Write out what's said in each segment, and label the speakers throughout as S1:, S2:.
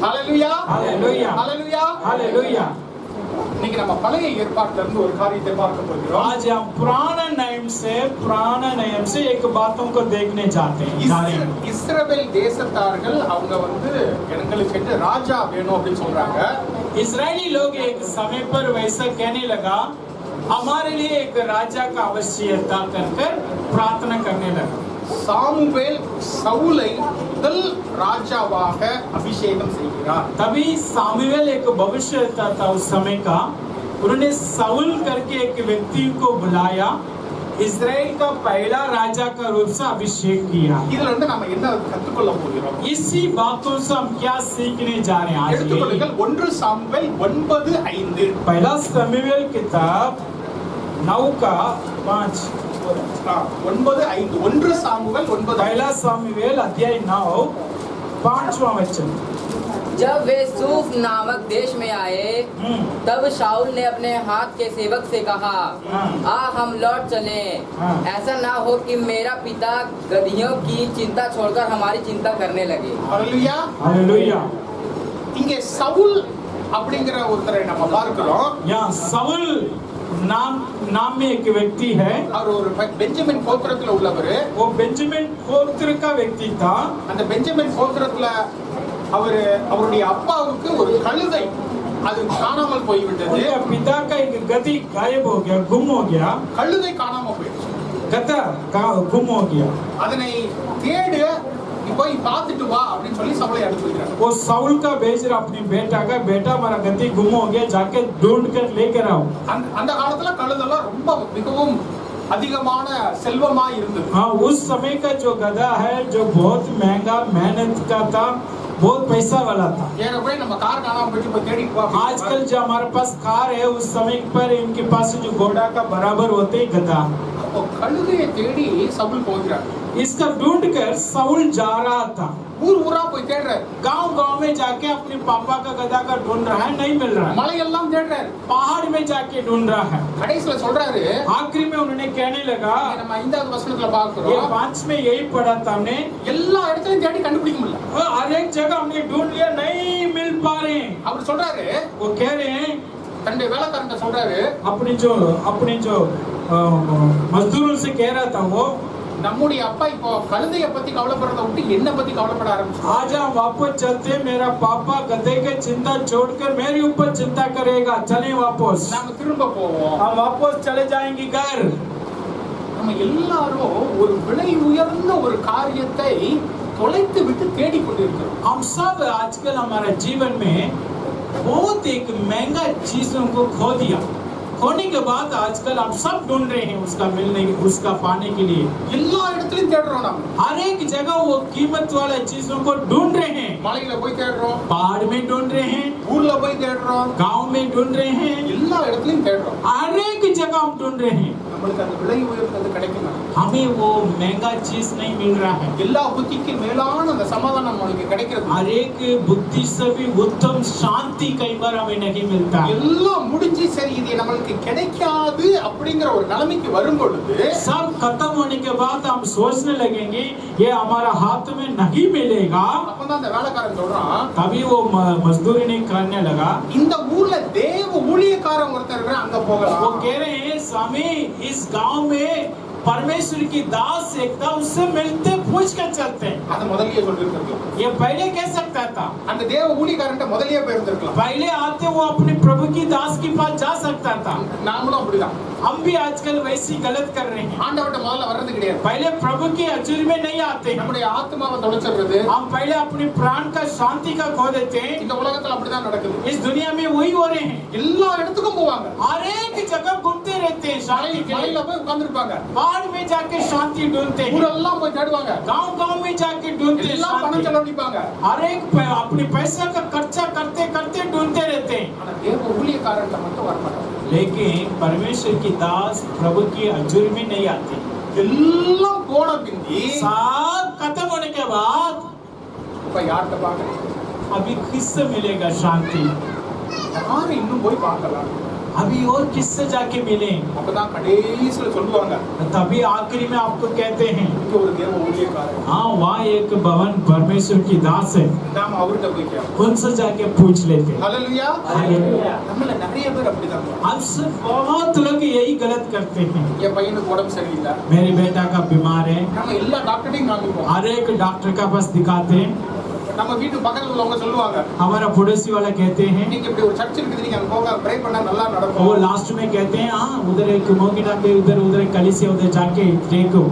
S1: ஹalleluya
S2: hallelujah
S1: ஹalleluya
S2: hallelujah.
S1: இன்னைக்கு நம்ம பழைய ஏற்பாட்டில இருந்து ஒரு காரியத்தை பார்க்க போகிறோம்.
S2: आज हम पुराना नियम से एक बातों को देखने जाते हैं।
S1: இஸ்ரவேல் தேசத்தார்கள் அவங்க வந்து எங்களுக்கு ராஜா வேணும் அப்படின்னு சொல்றாங்க.
S2: इजरायली लोग एक समय पर वैसा कहने लगा, हमारे लिए एक राजा का आवश्यकता कर प्रार्थना करने लगा।
S1: சாமுவேல் சவுலை முதல் ராஜாவாக அபிஷேகம் செய்கிறார்.
S2: तभी सामुएल एक भविष्यवक्ता था उस समय का। उन्होंने साउल करके एक व्यक्ति को बुलाया, इजराइल का पहला राजा का रूप से अभिषेक किया।
S1: இதுல வந்து நாம என்ன கற்றுக்கொள்ள போகிறோம்?
S2: इसी बातों से हम क्या सीखने जा रहे हैं आज?
S1: எடுத்துக்கொள்ளுங்கள் 1 சாமுவேல் 9:5.
S2: पहला सामुएल किताब 9:5
S1: 9:5 1 சாமுவேல் 9.
S2: पहला सामुएल अध्याय 9 5वां वचन।
S3: जब वे सूफ नामक देश में आए, तब शाऊल ने अपने हाथ के सेवक से कहा, आ हम लौट चलें। ऐसा ना हो कि मेरा पिता गदहियों की चिंता छोड़कर हमारी चिंता करने लगे।
S1: Hallelujah
S2: hallelujah.
S1: இங்கே சவுல் அப்படிங்கிற ஒருத்தரை நம்ம பார்க்கிறோம்.
S2: यहाँ साउल नाम में एक व्यक्ति है।
S1: அவர் ஒரு பெஞ்சமின் கோத்திரத்துல உள்ளவர்.
S2: वो बेंजामिन गोत्र का व्यक्ति था।
S1: அந்த பெஞ்சமின் கோத்திரத்துல அவருடைய அப்பாவுக்கு ஒரு கழுதை அது காணாமல் போய்விட்டது.
S2: उनका पिता का एक गधी गायब हो गया, गुम हो गया।
S1: கழுதை காணாம போயிடுச்சு.
S2: गधा गुम हो गया।
S1: அதனை தேடு, நீ போய் பார்த்துட்டு வா அப்படின்னு சொல்லி சவுலை அனுப்புகிறார்.
S2: वो साउल का भेज रहा अपने बेटा का, बेटा हमारा गधी गुम हो गया, जाके ढूंढ कर लेकर आओ।
S1: அந்த காலத்துல கழுதெல்லாம் ரொம்ப மிகவும் அதிகமான செல்வமா இருந்தது.
S2: हाँ, उस समय का जो गधा है जो बहुत महंगा मेहनत का था, बहुत पैसा वाला था।
S1: ஏங்க போய் நம்ம கார் காணாம போய் தேடிட்டு வா.
S2: आजकल जो हमारे पास कार है, उस समय पर इनके पास जो घोड़ा का बराबर होते ही गधा।
S1: அப்போ கழுதையை தேடி சவுல் போகிறார்.
S2: इसका ढूंढ कर साउल जा रहा था।
S1: ஊர் ஊரா போய் தேடுறாரு.
S2: गांव में जाके अपने पापा का गधा का ढूंढ रहा है, नहीं मिल रहा है।
S1: மலையெல்லாம் தேடுறாரு.
S2: पहाड़ में जाके ढूंढ रहा है।
S1: கடைசில சொல்றாரு,
S2: आखिरी में उन्होंने कहने लगा,
S1: நம்ம 5வது வசனத்துல
S2: ये
S1: பார்க்கிறோம்,
S2: 5 में यही पढ़ा था हमने,
S1: எல்லா இடத்துலயும் தேடி கண்டுபிடிக்க முடியல.
S2: हर एक जगह हमने ढूंढ लिया, नहीं मिल पा रहे हैं।
S1: அவர் சொல்றாரு,
S2: वो कह रहे हैं,
S1: தன்னுடைய வேலைக்காரன்ட்ட சொல்றாரு,
S2: अपने जो मजदूरों से कह रहा था वो,
S1: நம்முடைய அப்பா இப்போ கழுதைய பத்தி கவலைப்படுறத விட்டு என்ன பத்தி கவலைப்பட ஆரம்பிச்சாரு.
S2: आज हम वापस चलते, मेरा पापा गधे के चिंता छोड़कर मेरे ऊपर चिंता करेगा, चले वापस।
S1: நாம திரும்ப போவோம்.
S2: हम वापस चले जाएंगे घर।
S1: நம்ம எல்லாரும் ஒரு விலை உயர்ந்த ஒரு காரியத்தை தொலைத்து விட்டு தேடிக் கொண்டிருக்கிறோம்.
S2: हम सब आजकल हमारे जीवन में बहुत एक महंगा चीजों को खो दिया। खोने के बाद आजकल हम सब ढूंढ रहे हैं उसका पाने के लिए।
S1: எல்லா இடத்துலயும் தேடுறோம். நாம
S2: हर एक जगह वो कीमत वाले चीजों को ढूंढ रहे हैं।
S1: மலையில போய் தேடுறோம்,
S2: पहाड़ में ढूंढ रहे हैं,
S1: ஊர்ல போய் தேடுறோம்,
S2: गांव में ढूंढ रहे हैं,
S1: எல்லா இடத்துலயும் தேடுறோம்.
S2: हर एक जगह हम ढूंढ रहे हैं।
S1: நம்மளுக்கு அந்த விலை உயர்ந்தது கிடைக்குமா?
S2: हमें वो महंगा चीज नहीं मिल रहा है।
S1: எல்லா புத்திக்கு மேலான அந்த சமாதானம் நமக்கு கிடைக்கிறது.
S2: हर एक बुद्धि से भी उत्तम शांति कई बार हमें नहीं मिलता।
S1: எல்லாம் முடிஞ்சு சரி இது நமக்கு கிடைக்காது அப்படிங்கிற ஒரு நிலைமைக்கு வரும் பொழுது
S2: सब खत्म होने के बाद हम सोचने लगेंगे ये हमारा हाथ में नहीं मिलेगा।
S1: அப்பதான் அந்த வேலைக்காரன் சொல்றான்,
S2: तभी वो मजदूरी नहीं करने लगा।
S1: இந்த ஊர்ல தேவ ஊழியக்காரன் ஒருத்தர் இருக்கிறான், அங்க
S2: वो
S1: போகலாம்.
S2: कह रहे हैं, स्वामी इस गांव में परमेश्वर की दास एक था, उससे मिलते पूछ कर चलते हैं।
S1: அது முதல்லயே சொல்லிருக்கலாம்.
S2: ये पहले कह सकता था,
S1: அந்த தேவ ஊழியக்காரன்ட்ட முதல்லயே போயிருந்திருக்கலாம்.
S2: पहले आते वो अपने प्रभु की दास के पास जा सकता था।
S1: நாமளும் அப்படிதான்.
S2: हम भी आजकल वैसी गलत कर रहे हैं।
S1: ஆண்டவர்ட்ட முதல்ல வர்றது கிடையாது.
S2: पहले प्रभु की हजूरी में नहीं आते हैं।
S1: நம்முடைய ஆத்மாவை தொலைச்சிடுறது.
S2: हम पहले अपने प्राण का शांति का खो देते हैं।
S1: இந்த உலகத்துல அப்படிதான் நடக்குது.
S2: इस दुनिया में वही हो रहे हैं।
S1: எல்லா இடத்துக்கும் போவாங்க.
S2: हर एक जगह घूमते रहते हैं शांति के लिए।
S1: மலையில போய் உட்கார்ந்திருப்பாங்க.
S2: पहाड़ में जाके शांति ढूंढते हैं,
S1: ஊரெல்லாம் போய் தேடுவாங்க.
S2: गांव में जाके ढूंढते हैं
S1: எல்லாம் பணம்
S2: शांति।
S1: செலவழிப்பாங்க.
S2: हर एक अपने पैसा का खर्चा करते करते ढूंढते रहते हैं।
S1: ஆனா தேவ ஊழியக்காரன்ட்ட மட்டும் வர மாட்டாங்க.
S2: लेकिन परमेश्वर की दास प्रभु की हजूरी में नहीं आते।
S1: எல்லாம் போன பிந்தி
S2: सब खत्म होने के बाद
S1: இப்ப யார்கிட்ட பாக்குறீங்க?
S2: अभी किससे मिलेगा शांति?
S1: யாரும் இன்னும் போய் பார்க்கலாம்.
S2: अभी और किससे जाके मिले?
S1: அப்பதான் கடைசியில சொல்லுவாங்க,
S2: तभी आखिरी में आपको कहते हैं
S1: இங்க ஒரு தேவ ஊழியக்காரர்,
S2: हाँ वहाँ एक भवन परमेश्वर की दास है,
S1: நாம அவர்கிட்ட போய் கேட்போம்.
S2: उनसे जाके पूछ लेते हैं।
S1: ஹalleluya.
S2: हालेलुया।
S1: நம்மள நிறைய பேர் அப்படிதான் பண்ணுவாங்க.
S2: हम सब बहुत लोग यही गलत करते हैं।
S1: என் பையனுக்கு உடம்பு சரியில்லை,
S2: मेरे बेटा का बीमार है,
S1: நம்ம எல்லா டாக்டரையும் காமிப்போம்.
S2: हर एक डॉक्टर का पास दिखाते हैं।
S1: நம்ம வீட்டு பக்கத்துல உள்ளவங்க சொல்லுவாங்க,
S2: हमारा पड़ोसी वाला कहते हैं,
S1: நீங்க இப்படி ஒரு சர்ச் இருக்குது, நீங்க அங்க போக ப்ரே பண்ணா நல்லா
S2: वो
S1: நடக்கும்.
S2: लास्ट में कहते हैं हाँ उधर एक मोगिना के उधर उधर कलीसिया उधर जाके देखो।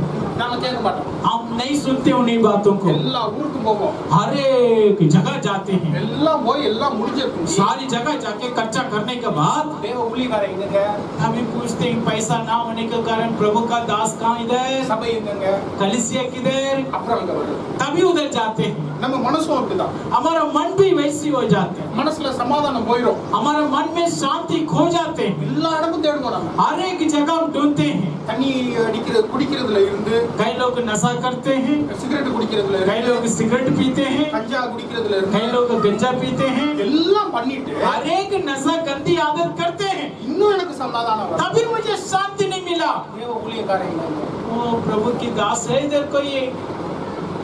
S1: நாம கேட்க மாட்டோம்.
S2: हम नहीं सुनते उन्हीं बातों को,
S1: எல்லா ஊருக்கும் போவோம்,
S2: हर एक जगह जाते हैं,
S1: எல்லாம் போய் எல்லாம் முடிஞ்சிருக்கும்.
S2: सारी जगह जाके कच्चा करने के बाद
S1: தேவ ஊழியக்காரர் எங்கங்க,
S2: हमें पूछते हैं पैसा ना होने के कारण प्रभु का दास कहाँ इधर,
S1: சபை எங்கங்க,
S2: कलीसिया किधर,
S1: அப்புறம் அங்க வருது.
S2: तभी उधर जाते हैं।
S1: நம்ம மனசும் அப்படிதான்,
S2: हमारा मन भी वैसी हो जाते हैं,
S1: மனசுல சமாதானம் போயிடும்.
S2: हमारा मन में शांति खो जाते हैं,
S1: எல்லா இடமும் தேடுவோம். நம்ம
S2: हर एक जगह हम ढूंढते हैं।
S1: தண்ணி அடிக்கிறது குடிக்கிறதுல இருந்து,
S2: कई लोग नशा करते हैं,
S1: சிகரெட் குடிக்கிறதுல
S2: कई
S1: இருந்து,
S2: लोग सिगरेट पीते हैं,
S1: கஞ்சா குடிக்கிறதுல
S2: कई
S1: இருந்து
S2: लोग गंजा पीते हैं,
S1: எல்லாம் பண்ணிட்டு
S2: हर एक नशा गंदी आदत करते हैं,
S1: இன்னும் எனக்கு சமாதானம் வரும்.
S2: तभी मुझे शांति नहीं मिला।
S1: தேவ ஊழியக்காரர் எங்கங்க,
S2: वो प्रभु की दास है इधर कोई,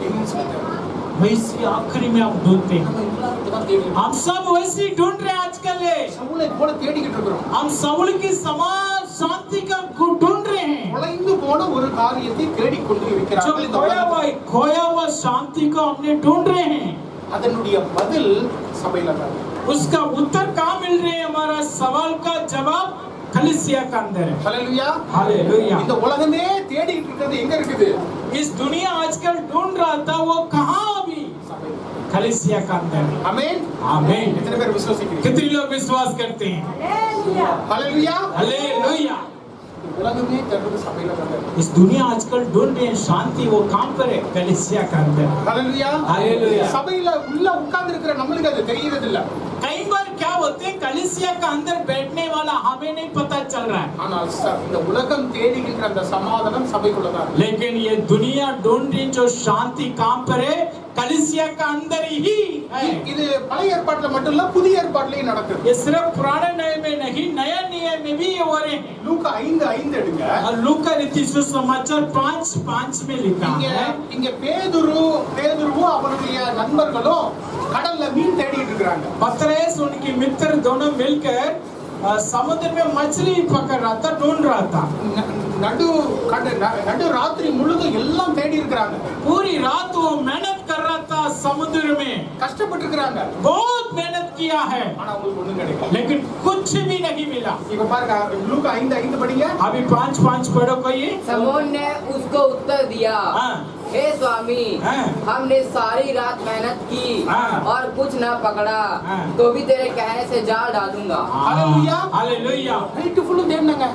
S1: எங்கன்னு சொல்லுங்க.
S2: वैसी आखिरी में हम ढूंढते हैं।
S1: நம்ம எல்லாரும் இப்படிதான் தேடி இருக்கோம்.
S2: हम सब वैसी ढूंढ रहे हैं आजकल,
S1: சவுலை போல தேடிக்கிட்டு இருக்கிறோம்.
S2: हम सऊल की समान शांति का ढूंढ रहे हैं।
S1: உழைந்து போன ஒரு காரியத்தை தேடிக்கொண்டு
S2: जो
S1: இருக்கிறார்கள் இந்த உலகத்தில்.
S2: खोया हुआ शांति को हमने ढूंढ रहे हैं,
S1: அதனுடைய பதில் சபையில தான்.
S2: उसका उत्तर कहाँ मिल रहे हैं? हमारा सवाल का जवाब कलीसिया का अंदर है।
S1: ஹalleluya.
S2: हालेलुया।
S1: இந்த உலகமே தேடிட்டு இருக்கிறது எங்க இருக்குது?
S2: इस दुनिया आजकल ढूंढ रहा था, वो कहाँ अभी?
S1: சபையில.
S2: कलीसिया का अंदर है।
S1: ஆமென்.
S2: आमीन।
S1: எத்தனை பேர் விசுவாசிக்கிறீங்க?
S2: कितने लोग विश्वास करते हैं?
S1: ஹalleluya.
S2: हालेलुया।
S1: உலகமே தேடுறது சபையில தான் இருக்கு.
S2: इस दुनिया आजकल ढूंढ रहे हैं शांति, वो काम करे कलीसिया का अंदर।
S1: ஹalleluya.
S2: हालेलुया।
S1: சபையில உள்ள உட்கார்ந்து இருக்கிற நம்மளுக்கு அது தெரியறது இல்ல.
S2: कई बार क्या होते हैं, कलीसिया का अंदर बैठने वाला हमें नहीं पता चल रहा है,
S1: ஆனால் இந்த உலகம் தேடுகின்ற அந்த சமாதானம் சபைக்குள்ள தான் இருக்கு.
S2: लेकिन ये दुनिया ढूंढ रही जो शांति काम करे कलीसिया का अंदर ही है।
S1: இது பழைய ஏற்பாட்டுல மட்டும் இல்ல, புதிய ஏற்பாட்டுலயும் நடக்குது.
S2: ये सिर्फ पुराने नियम में नहीं, नया नियम में भी ये हो रहे हैं।
S1: லூக்கா 5:5 எடுங்க.
S2: और लूका रीति सुसमाचार 5:5 में लिखा
S1: இங்க
S2: है,
S1: இங்க பேதுருவும் அவருடைய நண்பர்களும் கடல்ல மீன் தேடிட்டு இருக்காங்க.
S2: पतरस उनके मित्र दोनों मिलकर समुद्र में मछली पकड़ रहा था, ढूंढ रहा था।
S1: நடு ராத்திரி முழுதும் எல்லாம் தேடி இருக்காங்க.
S2: पूरी रात वो मेहनत कर रहा था समुद्र में,
S1: கஷ்டப்பட்டு இருக்காங்க.
S2: बहुत मेहनत किया है,
S1: ஆனா அவங்களுக்கு ஒண்ணும் கிடைக்கல.
S2: लेकिन कुछ भी नहीं मिला।
S1: இப்ப பாருங்க, லூக்கா 5:5 படிங்க.
S2: अभी 5:5 पढ़ो कोई।
S3: समोन ने उसको उत्तर दिया,
S2: हाँ।
S3: हे स्वामी,
S2: हाँ।
S3: हमने सारी रात मेहनत की
S2: हाँ।
S3: और कुछ न पकड़ा,
S2: हाँ।
S3: तो भी तेरे कहने से जाल डालूंगा।
S1: हालेलुया।
S2: हालेलुया।
S1: நைட் ஃபுல்லும் தேடினாங்க.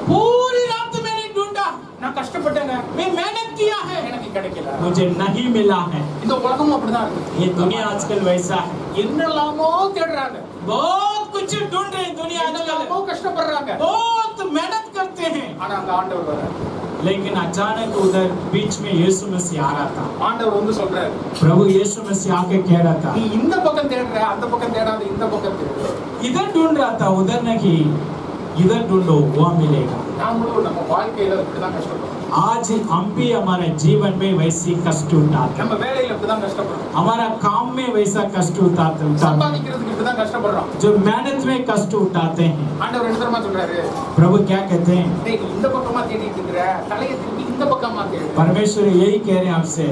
S2: पूरी रात मैंने ढूंढा,
S1: நான் கஷ்டப்பட்டேங்க,
S2: मैं मेहनत किया है,
S1: எனக்கு கிடைக்கல.
S2: मुझे नहीं मिला है।
S1: இந்த உலகமும் அப்படிதான் இருக்கு.
S2: ये दुनिया आजकल वैसा है,
S1: என்னெல்லாமோ தேடுறாங்க,
S2: बहुत कुछ ढूंढ रहे हैं दुनिया आजकल,
S1: என்னெல்லாமோ கஷ்டப்படுறாங்க.
S2: बहुत मेहनत करते हैं,
S1: ஆனா அங்க ஆண்டவர் வரார்.
S2: लेकिन अचानक उधर बीच में यीशु मसीह आ रहा था।
S1: ஆண்டவர் வந்து சொல்றாரு,
S2: प्रभु यीशु मसीह आके कह रहा था,
S1: நீ இந்த பக்கம் தேடுற, அந்த பக்கம் தேடாத, இந்த பக்கம் தேடு.
S2: इधर ढूंढ रहा था उधर नहीं, इधर ढूंढो वो मिलेगा।
S1: நாமளும் நம்ம வாழ்க்கையில இப்படிதான் கஷ்டப்படுறோம்.
S2: आज हम भी हमारे जीवन में वैसी कष्ट उठाते हैं,
S1: நம்ம வேலையில இப்படிதான் கஷ்டப்படுறோம்.
S2: हमारा काम में वैसा कष्ट उठाते हैं,
S1: சம்பாதிக்கிறதுக்கு இப்படிதான் கஷ்டப்படுறோம்.
S2: जो मेहनत में कष्ट उठाते हैं।
S1: ஆண்டவர் என்ன தெரியுமா சொல்றாரு?
S2: प्रभु क्या कहते हैं?
S1: டேய், நீ இந்த பக்கமா தேடிட்டு இருக்கிற, தலையை திருப்பி இந்த பக்கமா தேடு.
S2: परमेश्वर यही कह रहे हैं आपसे,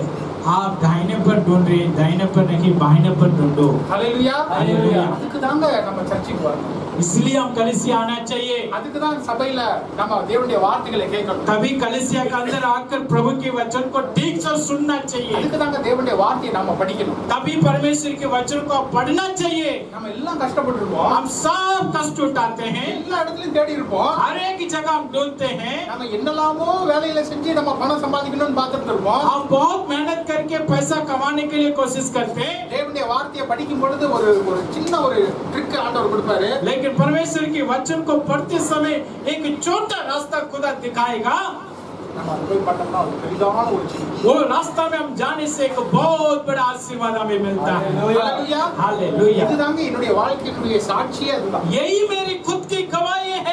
S2: आप दाहिने पर ढूंढ रहे हैं, दाहिने पर नहीं बाहिने पर ढूंढो।
S1: ஹalleluya.
S2: ஹalleluya.
S1: அதுக்கு தாங்க நம்ம சர்ச்சுக்கு வரணும்.
S2: इसलिए हम कलीसिया आना चाहिए,
S1: அதுக்கு தான் சபையில நம்ம தேவனுடைய வார்த்தைகளை கேட்கணும்.
S2: तभी कलीसिया के अंदर आकर प्रभु के वचन को ठीक से सुनना चाहिए,
S1: அதுக்கு தாங்க தேவனுடைய வார்த்தையை நாம படிக்கணும்.
S2: तभी परमेश्वर के वचन को पढ़ना चाहिए।
S1: நம்ம எல்லாம் கஷ்டப்பட்டு இருப்போம்,
S2: हम सब कष्ट उठाते हैं,
S1: எல்லா இடத்துலயும் தேடி இருப்போம்.
S2: हर एक जगह हम ढूंढते हैं,
S1: நம்ம என்னெல்லாமோ வேலையில செஞ்சு நம்ம பணம் சம்பாதிக்கணும்னு பார்த்துட்டு இருப்போம்.
S2: हम बहुत मेहनत करके पैसा कमाने के लिए कोशिश करते हैं,
S1: தேவனுடைய வார்த்தையை படிக்கும் பொழுது ஒரு சின்ன ஒரு ட்ரிக் ஆண்டவர் கொடுப்பாரு.
S2: लेकिन परमेश्वर के वचन को पढ़ते समय एक छोटा रास्ता खुदा दिखाएगा,
S1: நம்ம அது போய் பண்ணோம்னா அது பெரிதான ஒரு சின்ன.
S2: वो रास्ता में हम जाने से एक बहुत बड़ा आशीर्वाद हमें मिलता है।
S1: ஹalleluya.
S2: हालेलुया।
S1: இதுதாங்க என்னுடைய வாழ்க்கையினுடைய சாட்சியே அதுதான்.
S2: यही मेरी खुद की गवाही है।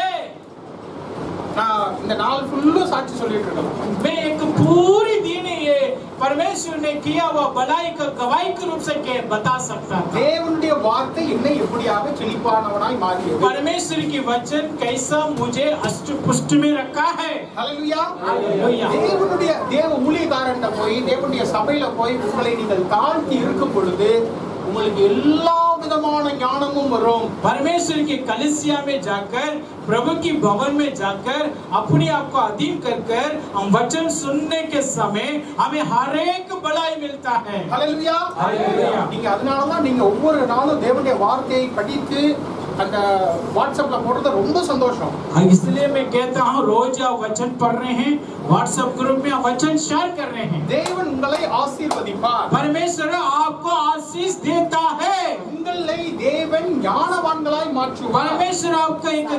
S1: நான் இந்த நாள் ஃபுல்லா சாட்சி சொல்லிட்டு இருக்கேன்.
S2: मैं एक पूरी दिन ये परमेश्वर ने किया हुआ भलाई का गवाही के रूप से बता सकता था।
S1: தேவனுடைய வார்த்தை என்னை எப்படியாக செழிப்பானவனாய் மாற்றியது.
S2: परमेश्वर की वचन कैसा मुझे अष्ट पुष्ट में रखा है।
S1: ஹல்லேலூயா.
S2: हालेलुया।
S1: தேவனுடைய தேவ ஊழியக்காரன்ட்ட போய் தேவனுடைய சபையில போய் உங்களை நீங்கள் தாழ்த்தி இருக்கும் பொழுது உங்களுக்கு எல்லா விதமான ஞானமும் வரும்.
S2: परमेश्वर की कलीसिया में जाकर प्रभु की भवन में जाकर अपने आप को अधीन कर हम वचन सुनने के समय हमें हर एक भलाई मिलता है।
S1: ஹல்லேலூயா.
S2: हालेलुया।
S1: நீங்க அதனால தான் நீங்க ஒவ்வொரு நாளும் தேவனுடைய வார்த்தையை படித்து அந்த வாட்ஸ்அப்ல போடுறது ரொம்ப சந்தோஷம்.
S2: इसलिए मैं कहता हूँ रोज आप वचन पढ़ रहे हैं, व्हाट्सएप ग्रुप में आप वचन शेयर कर रहे हैं।
S1: தேவன் உங்களை ஆசீர்வதிப்பார்.
S2: परमेश्वर आपको आशीष देता है।
S1: உங்களை தேவன் ஞானவான்களாய் மாற்றுவார்.
S2: परमेश्वर आपको एक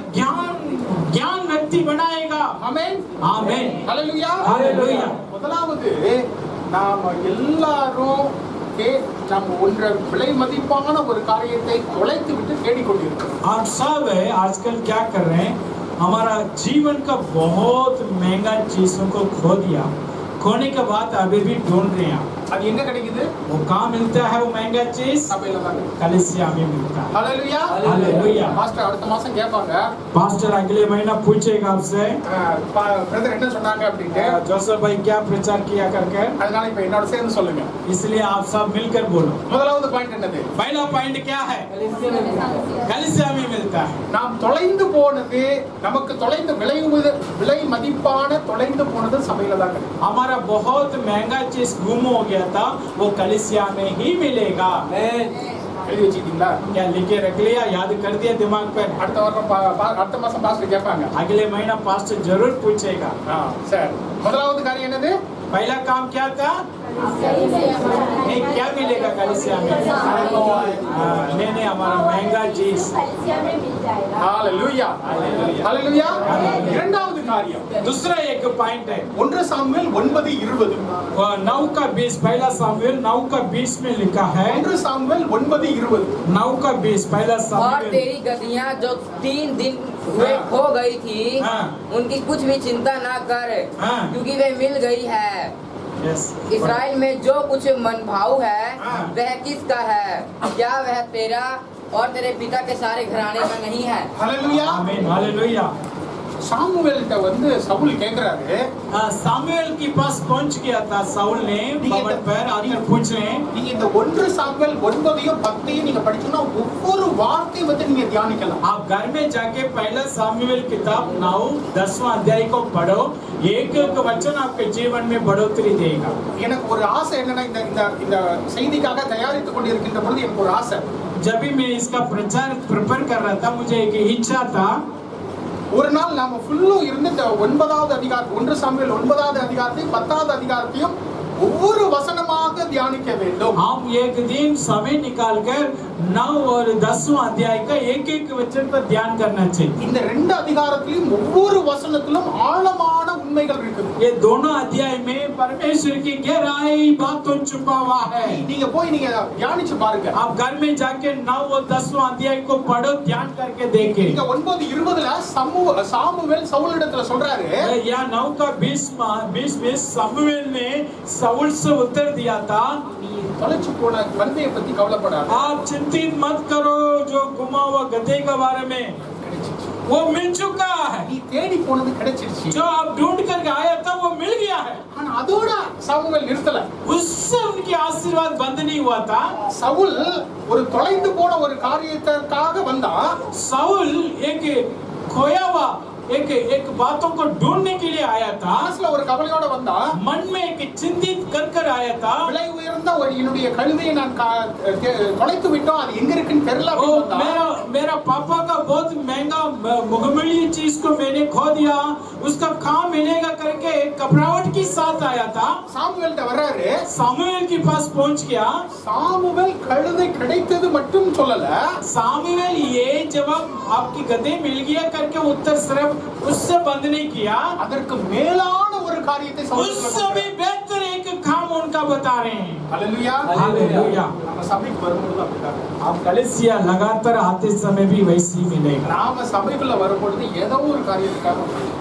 S2: ज्ञान व्यक्ति बनाएगा।
S1: ஆமென்.
S2: आमीन।
S1: ஹல்லேலூயா.
S2: हालेलुया।
S1: முதலாவது நாம எல்லாரும் நம்ம ஒன்ற விலை மதிப்பான ஒரு காரியத்தை தொலைத்து விட்டு தேடிக்கொண்டிருக்கிறோம்.
S2: आप सब आजकल क्या कर रहे हैं, हमारा जीवन का बहुत महंगा चीजों को खो दिया, खोने के बाद अभी भी ढूंढ रहे हैं।
S1: அது எங்க கிடைக்குது?
S2: वो कहाँ मिलता है वो महंगा चीज?
S1: சபையில தான் கிடைக்குது.
S2: कलीसिया में मिलता है।
S1: ஹல்லேலூயா.
S2: हालेलुया।
S1: பாஸ்டர் அடுத்த மாசம் கேட்பாங்க,
S2: पास्टर अगले महीना पूछेगा आपसे
S1: பிரதர் என்ன சொன்னாங்க அப்படின்ட்டு.
S2: जोसेफ भाई क्या प्रचार किया करके,
S1: அதனால இப்ப என்னோட சேர்ந்து சொல்லுங்க.
S2: इसलिए आप सब मिलकर बोलो।
S1: முதலாவது பாயிண்ட் என்னது?
S2: पहला पॉइंट क्या है? कलीसिया में मिलता है।
S1: நாம் தொலைந்து போனது, நமக்கு தொலைந்து விலை மதிப்பான தொலைந்து போனது சபையில தான் கிடைக்கும்.
S2: हमारा बहुत महंगा चीज गुम हो गया था, वो कलीसिया में ही मिलेगा।
S1: எழுதி வச்சிட்டீங்களா?
S2: क्या लिखे रख लिया, याद कर दिया दिमाग पर?
S1: அடுத்த வாரம் அடுத்த மாசம் பாஸ்டர் கேட்பாங்க.
S2: अगले महीना पास्टर जरूर पूछेगा।
S1: சரி, முதலாவது காரியம் என்னது?
S2: पहला काम क्या था? नहीं, क्या मिलेगा कलीसिया में? नहीं, हमारा महंगा चीज।
S1: ஹalleluya. ஹalleluya. இரண்டாவது காரியம்,
S2: दूसरा एक पॉइंट है
S1: 1 சாமுவேல் 9:20.
S2: 9 का 20, पहला सामुएल 9 का 20 में लिखा है।
S1: 1 சாமுவேல் 9:20.
S2: 9 का 20, पहला
S3: और
S2: सामुएल।
S3: तेरी गदहियाँ जो 3 दिन हुए खो गई थी,
S2: हाँ।
S3: उनकी कुछ भी चिंता ना कर,
S2: हाँ।
S3: क्योंकि वे मिल गई है।
S2: यस।
S3: इस्राएल में जो कुछ मनभाव है
S1: हाँ।
S3: वह किसका है? क्या वह तेरा और तेरे पिता के सारे घराने का नहीं है?
S1: ஹalleluya.
S2: आमीन। हालेलुया।
S1: சாமுவேல்ட்ட வந்து சவுல் கேக்குறாரு,
S2: सामुएल के पास पहुंच गया था साउल ने भवन पर आकर पूछ रहे हैं।
S1: நீங்க இந்த 1 சாமுவேல் 9யும் 10யும் நீங்க படிச்சீங்கன்னா ஒவ்வொரு வார்த்தையை வந்து நீங்க தியானிக்கலாம்.
S2: आप घर में जाके पहला सामुएल किताब 9 10वां अध्याय को पढ़ो, एक एक वचन आपके जीवन में बढ़ोतरी देगा।
S1: எனக்கு ஒரு ஆசை என்னன்னா, இந்த செய்திக்காக தயாரித்துக் கொண்டிருக்கின்ற பொழுது எனக்கு ஒரு ஆசை,
S2: जब भी मैं इसका प्रचार प्रिपेयर कर रहा था, मुझे एक इच्छा था,
S1: ஒரு நாள் நாம ஃபுல்லும் இருந்து இந்த 9வது அதிகாரம் 1 சாமுவேல் 9வது அதிகாரத்தையும் 10வது அதிகாரத்தையும் ஒவ்வொரு வசனமாக தியானிக்க வேண்டும்.
S2: हम एक दिन समय निकालकर 9 और 10वां अध्याय का एक एक वचन पर ध्यान करना चाहिए।
S1: இந்த 2 அதிகாரத்திலும் ஒவ்வொரு வசனத்திலும் ஆழமான உண்மைகள் இருக்குது.
S2: ये दोनों अध्याय में परमेश्वर की गहराई बातों छुपा हुआ है।
S1: நீங்க போய் நீங்க தியானிச்சு பாருங்க.
S2: आप घर में जाके 9 और 10वां अध्याय को पढ़ो, ध्यान करके देखें।
S1: இங்க 9:20ல சாமுவேல் சவுலிடத்துல சொல்றாரு,
S2: या 9 का 20 में सामुएल ने साउल से उत्तर दिया था,
S1: நீ தொலைச்சு போன மந்தையை பத்தி கவலைப்படாத,
S2: आप चिंतित मत करो, जो गुमा हुआ गधे के बारे में वो मिल चुका है।
S1: நீ தேடி போனது கிடைச்சிருச்சு.
S2: जो आप ढूंढ कर आया था वो मिल गया है।
S1: ஆனா அதோட சாமுவேல் நிறுத்தல.
S2: उससे उनकी आशीर्वाद बंद नहीं हुआ था।
S1: சவுல் ஒரு தொலைந்து போன ஒரு காரியத்துக்காக வந்தா,
S2: साउल एक खोया हुआ एक बातों को ढूंढने के लिए आया था,
S1: மனசுல ஒரு கவலையோட வந்தா,
S2: मन में एक चिंतित कर आया था।
S1: விலை உயர்ந்த ஒரு என்னுடைய கழுதையை நான் தொலைத்து விட்டோம், அது எங்க இருக்குன்னு தெரியல
S2: ओ,
S1: அப்படின்னு வந்தா,
S2: मेरा पापा का बहुत महंगा मुगमूली चीज को मैंने खो दिया, उसका कहाँ मिलेगा करके घबराहट के साथ आया था।
S1: சாமுவேல்ட்ட வர்றாரு.
S2: सामुएल के पास पहुंच गया।
S1: சாமுவேல் கழுதை கிடைத்தது மட்டும் சொல்லல,
S2: सामुएल ये जवाब आपकी गधे मिल गया करके उत्तर सिर्फ उससे बंद नहीं किया,
S1: அதற்கு மேலான ஒரு காரியத்தை
S2: उससे भी बेहतर एक काम काम उनका बता रहे हैं।
S1: ஹalleluya
S2: हालेलुया।
S1: நம்ம சபைக்கு வரும்போது அப்படிதான்
S2: आप कलीसिया लगातार आते समय भी वैसे ही मिलेगा।
S1: நாம சபைக்குள்ள வரும்பொழுது ஏதோ ஒரு காரியத்துக்காக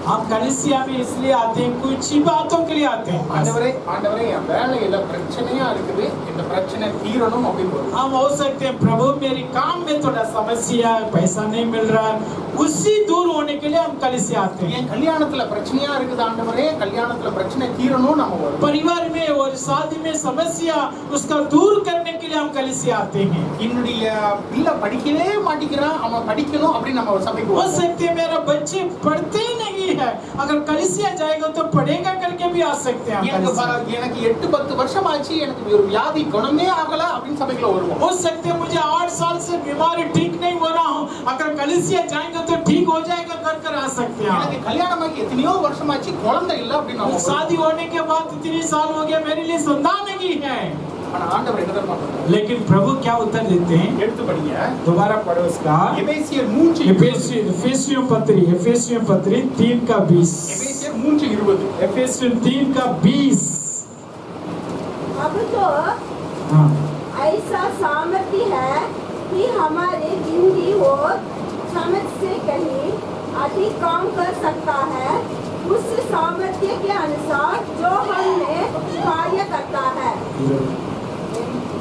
S2: हम कलीसिया में इसलिए आते हैं, कुछ ही बातों के लिए आते हैं।
S1: ஆண்டவரே ஆண்டவரே என் வேலையில பிரச்சனையா இருக்குது, இந்த பிரச்சனை தீரணும் அப்படின்னு வரும்.
S2: हम हो सकते हैं प्रभु मेरी काम में थोड़ा समस्या है, पैसा नहीं मिल रहा है, उसी दूर होने के लिए हम कलीसिया आते हैं।
S1: என் கல்யாணத்துல பிரச்சனையா இருக்குது ஆண்டவரே, கல்யாணத்துல பிரச்சனை தீரணும் நம்ம வரும்.
S2: परिवार में और शादी में समस्या उसका दूर करने के लिए हम कलीसिया आते हैं।
S1: என்னுடைய பிள்ளை படிக்கவே மாட்டேங்கிறான், அவன் படிக்கணும் அப்படின்னு நம்ம சபைக்கு
S2: हो
S1: வருவோம்.
S2: सकते हैं मेरा बच्चे पढ़ते ही नहीं है, अगर कलीसिया जाएगा तो पढ़ेगा करके भी आ सकते हैं हम
S1: எனக்கு
S2: कलीसिया।
S1: எனக்கு 8-10 வருஷம் ஆச்சு, எனக்கு ஒரு வியாதி குணமே ஆகல அப்படின்னு சபைக்குள்ள வருவோம்.
S2: हो सकते हैं मुझे 8 साल से बीमारी ठीक नहीं हो रहा हूँ, अगर कलीसिया जाएंगे तो ठीक हो जाएगा कर आ सकते हैं।
S1: எனக்கு கல்யாணமாகி எத்தனையோ வருஷம் ஆச்சு, குழந்தை இல்ல அப்படின்னு நம்ம சொல்லுவோம்.
S2: शादी होने के बाद इतनी साल हो गया, मेरे लिए संतान नहीं है।
S1: ஆனா ஆண்டவர் என்ன தெரியுமா பண்றாரு?
S2: लेकिन प्रभु क्या उत्तर देते हैं?
S1: எடுத்து படிங்க.
S2: दोबारा पढ़ो उसका।
S1: எபேசியர் 3:20.
S2: एफेसियों पत्री 3 का 20।
S1: எபேசியர் 3:20.
S2: एफेसियों 3 का 20।
S4: अब तो
S2: हाँ,
S4: ऐसा सामर्थ्य है कि हमारे जिंदगी और समझ से कहीं अधिक काम कर सकता है, उस सामर्थ्य के अनुसार जो हमें कार्य करता है।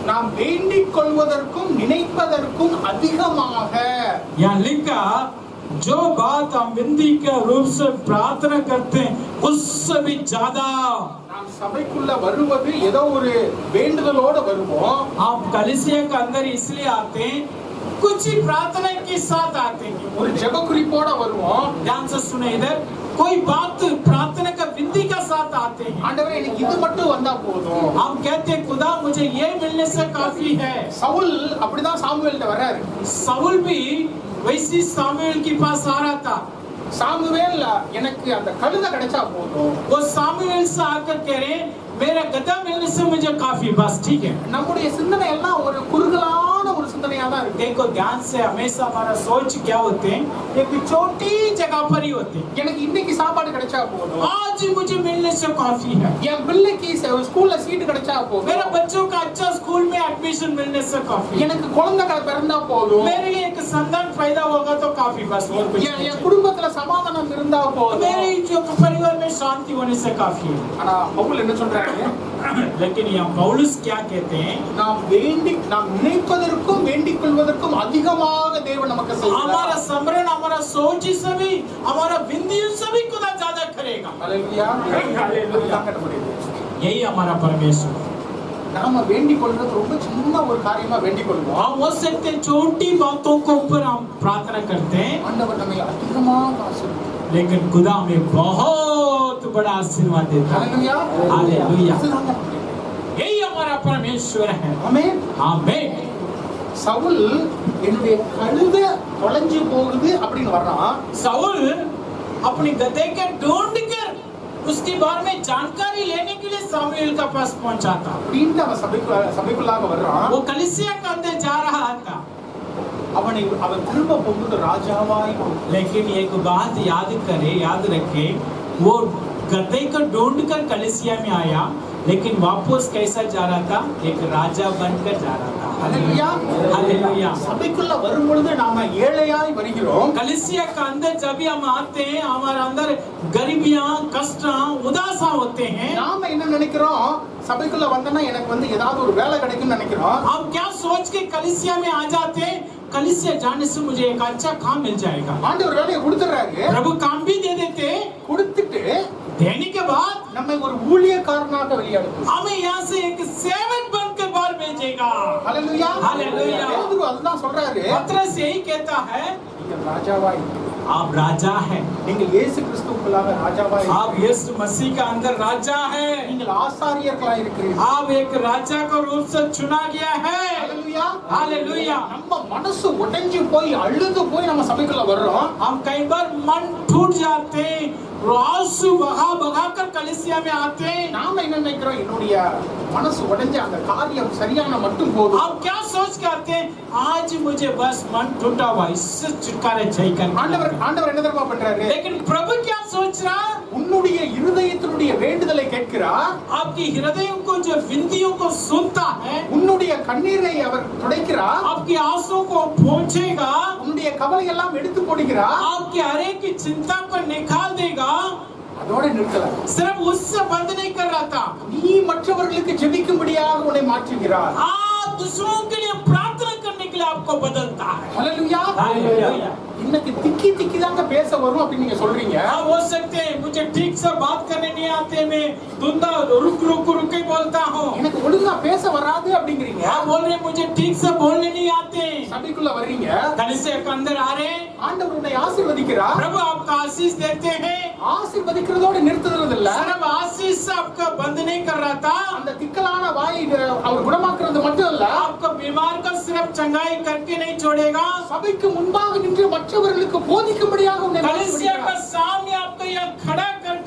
S1: நாம் வேண்டிக் கொள்வதற்கும் நினைப்பதற்கும் அதிகமாக
S2: यहाँ लिखा जो बात हम विनती के रूप से प्रार्थना करते हैं उससे भी ज्यादा।
S1: நாம் சபைக்குள்ள வருவது ஏதோ ஒரு வேண்டுதலோட வருவோம்.
S2: आप कलीसिया के अंदर इसलिए आते हैं, कुछ ही प्रार्थना के साथ आते हैं।
S1: ஒரு ஜெப குறிப்போட வருவோம்.
S2: ध्यान से सुने, इधर कोई बात प्रार्थना का विनती का साथ आते हैं।
S1: ஆண்டவரே எனக்கு இது மட்டும் வந்தா போதும்.
S2: हम कहते हैं खुदा मुझे ये मिलने से काफी है।
S1: சவுல் அப்படிதான் சாமுவேல்ட்ட வர்றாரு.
S2: साउल भी वैसी सामुएल के पास आ रहा था।
S1: சாமுவேல் எனக்கு அந்த கழுதை கிடைச்சா போதும்.
S2: वो सामुएल से आकर कह रहे हैं मेरा गधा मिलने से मुझे काफी, बस ठीक है।
S1: நம்முடைய சிந்தனை எல்லாம் ஒரு குறுகலான ஒரு சிந்தனையா தான் இருக்கு.
S2: देखो ध्यान से, हमेशा हमारा सोच क्या होते हैं, एक छोटी जगह पर ही होते हैं।
S1: எனக்கு இன்னைக்கு சாப்பாடு கிடைச்சா போதும்.
S2: आज मुझे मिलने से काफी है।
S1: என் பிள்ளைக்கு ஸ்கூல்ல சீட் கிடைச்சா போதும்.
S2: मेरे बच्चों का अच्छा स्कूल में एडमिशन मिलने से काफी है।
S1: எனக்கு குழந்தை பிறந்தா போதும்.
S2: मेरे लिए एक संतान पैदा होगा तो काफी, बस और कुछ
S1: என்
S2: नहीं।
S1: குடும்பத்துல சமாதானம் இருந்தா போதும்.
S2: मेरे जो परिवार में शांति होने से काफी है।
S1: ஆனா பவுல் என்ன சொல்றாரு?
S2: लेकिन यहाँ पौलुस क्या कहते हैं?
S1: நாம் நினைப்பதற்கும் வேண்டிக் கொள்வதற்கும் அதிகமாக தேவன் நமக்கு
S2: हमारा
S1: செய்கிறார்.
S2: स्मरण, हमारा सोच से भी, हमारा विनती से भी खुदा ज्यादा करेगा।
S1: ஹalleluya.
S2: ஹalleluya. यही हमारा परमेश्वर।
S1: நாம வேண்டிக் கொள்றது ரொம்ப சின்ன ஒரு காரியமா வேண்டிக் கொள்வோம்.
S2: हम हो सकते हैं छोटी बातों को ऊपर हम प्रार्थना करते हैं,
S1: ஆண்டவர் நம்மை அதிகமாக ஆசீர்வதிப்பார்.
S2: लेकिन खुदा हमें बहुत बड़ा आशीर्वाद देता है।
S1: ஹalleluya.
S2: हालेलुया।
S1: இதுதாங்க.
S2: यही हमारा परमेश्वर है।
S1: ஆமென்.
S2: आमीन।
S1: சவுல் என்னுடைய கழுதை தொலைஞ்சு போகுது அப்படின்னு வர்றான்.
S2: साउल अपनी गधे के ढूंढ कर उसके बारे में जानकारी लेने के लिए सामुएल का पास पहुंचा था।
S1: அப்படின்னு அவன் சபைக்குள்ளாக வர்றான்.
S2: वो कलीसिया के अंदर जा रहा था,
S1: அவன் திரும்ப போகுது ராஜாவாய்.
S2: लेकिन एक बात याद रखे, वो गधे को ढूंढ कर कलीसिया में आया, लेकिन वापस कैसा जा रहा था? एक राजा बनकर जा रहा था।
S1: ஹalleluya.
S2: हालेलुया।
S1: சபைக்குள்ள வரும் பொழுது நாம ஏழையாய் வருகிறோம்.
S2: कलीसिया का अंदर जब भी हम आते हैं, हमारे अंदर गरीबियां, कष्ट, उदासा होते हैं।
S1: நாம என்ன நினைக்கிறோம்? சபைக்குள்ள வந்தனா எனக்கு ஏதாவது ஒரு வேலை கிடைக்கும்னு நினைக்கிறோம்.
S2: हम क्या सोच के कलीसिया में आ जाते हैं? कलीसिया जाने से मुझे एक अच्छा काम मिल जाएगा।
S1: ஆண்டவர் வேலையை கொடுத்துறாரு.
S2: प्रभु काम भी दे देते,
S1: கொடுத்துட்டு
S2: देने के बाद
S1: நம்மை ஒரு ஊழியக்காரனாக வெளியெடுத்து
S2: हमें यहाँ से एक सेवक बनकर बाहर भेजेगा।
S1: ஹalleluya.
S2: ஹalleluya.
S1: பேதுரு அதுதான் சொல்றாரு.
S2: पतरस यही कहता है,
S1: நீங்க ராஜாவாய்,
S2: आप राजा हैं,
S1: நீங்கள் இயேசு கிறிஸ்துவுக்குள்ளாக ராஜாவாய்,
S2: आप यीशु मसीह का अंदर राजा हैं,
S1: நீங்கள் ஆசாரியர்களாய் இருக்கிறீர்கள்.
S2: आप एक राजा का रूप से चुना गया है।
S1: ஹalleluya.
S2: हालेलुया।
S1: நம்ம மனசு உடைஞ்சு போய் அழுது போய் நம்ம சபைக்குள்ள வர்றோம்.
S2: हम कई बार मन टूट जाते हैं, आंसू बहा कर कलीसिया में आते हैं।
S1: நாம என்ன நினைக்கிறோம்? என்னுடைய மனசு உடைஞ்ச அந்த காரியம் சரியான மட்டும் போதும்.
S2: हम क्या सोच के आते हैं? आज मुझे बस मन टूटा हुआ, इससे छुटकारा चाहिए कर।
S1: ஆண்டவர் என்ன தெரியுமா பண்றாரு?
S2: लेकिन प्रभु क्या सोच रहा?
S1: உன்னுடைய இருதயத்தினுடைய வேண்டுதலை கேட்கிறார்.
S2: आपकी हृदय को जो विनतियों को सुनता है,
S1: உன்னுடைய கண்ணீரை அவர் துடைக்கிறார்,
S2: आपकी आंसुओं को पोंछेगा,
S1: உன்னுடைய கவலை எல்லாம் எடுத்து போடுகிறார்.
S2: आपके हर एक की चिंता को निकाल देगा।
S1: அதோட நிறுத்தல,
S2: सिर्फ उससे बंद नहीं कर रहा था,
S1: நீ மற்றவர்களுக்கு ஜெபிக்கும்படியாக உன்னை மாற்றுகிறார்.
S2: आप दूसरों के लिए प्रार्थना करने के लिए आपको बदलता है।
S1: ஹல்லேலூயா.
S2: हालेलुया।
S1: இன்னைக்கு திக்கி திக்கி தாங்க பேச வரும் அப்படி நீங்க சொல்றீங்க.
S2: आप हो सकते हैं मुझे ठीक से बात करने नहीं आते, मैं धुंधा रुक रुक रुक के बोलता हूँ।
S1: எனக்கு ஒழுங்கா பேச வராது அப்படிங்கிறீங்க.
S2: आप बोल रहे मुझे ठीक से बोलने नहीं आते।
S1: சபைக்குள்ள வர்றீங்க,
S2: कलीसिया के अंदर आ रहे,
S1: ஆண்டவர் உன்னை ஆசீர்வதிக்கிறார்.
S2: प्रभु आपका आशीष देते हैं।
S1: ஆசீர்வதிக்கிறதோட நிறுத்துறது இல்ல,
S2: सिर्फ आशीष से आपका बंद नहीं कर रहा था,
S1: அந்த திக்கலான வாயை அவர் குணமாக்குறது மட்டும் இல்ல,
S2: आपको बीमार का सिर्फ चंगाई करके नहीं छोड़ेगा,
S1: சபைக்கு முன்பாக நின்று மற்றவர்களுக்கு போதிக்கும்படியாக உன்னை
S2: कलीसिया का
S1: மாற்றுகிறார்.
S2: सामने आपको यहाँ खड़ा कर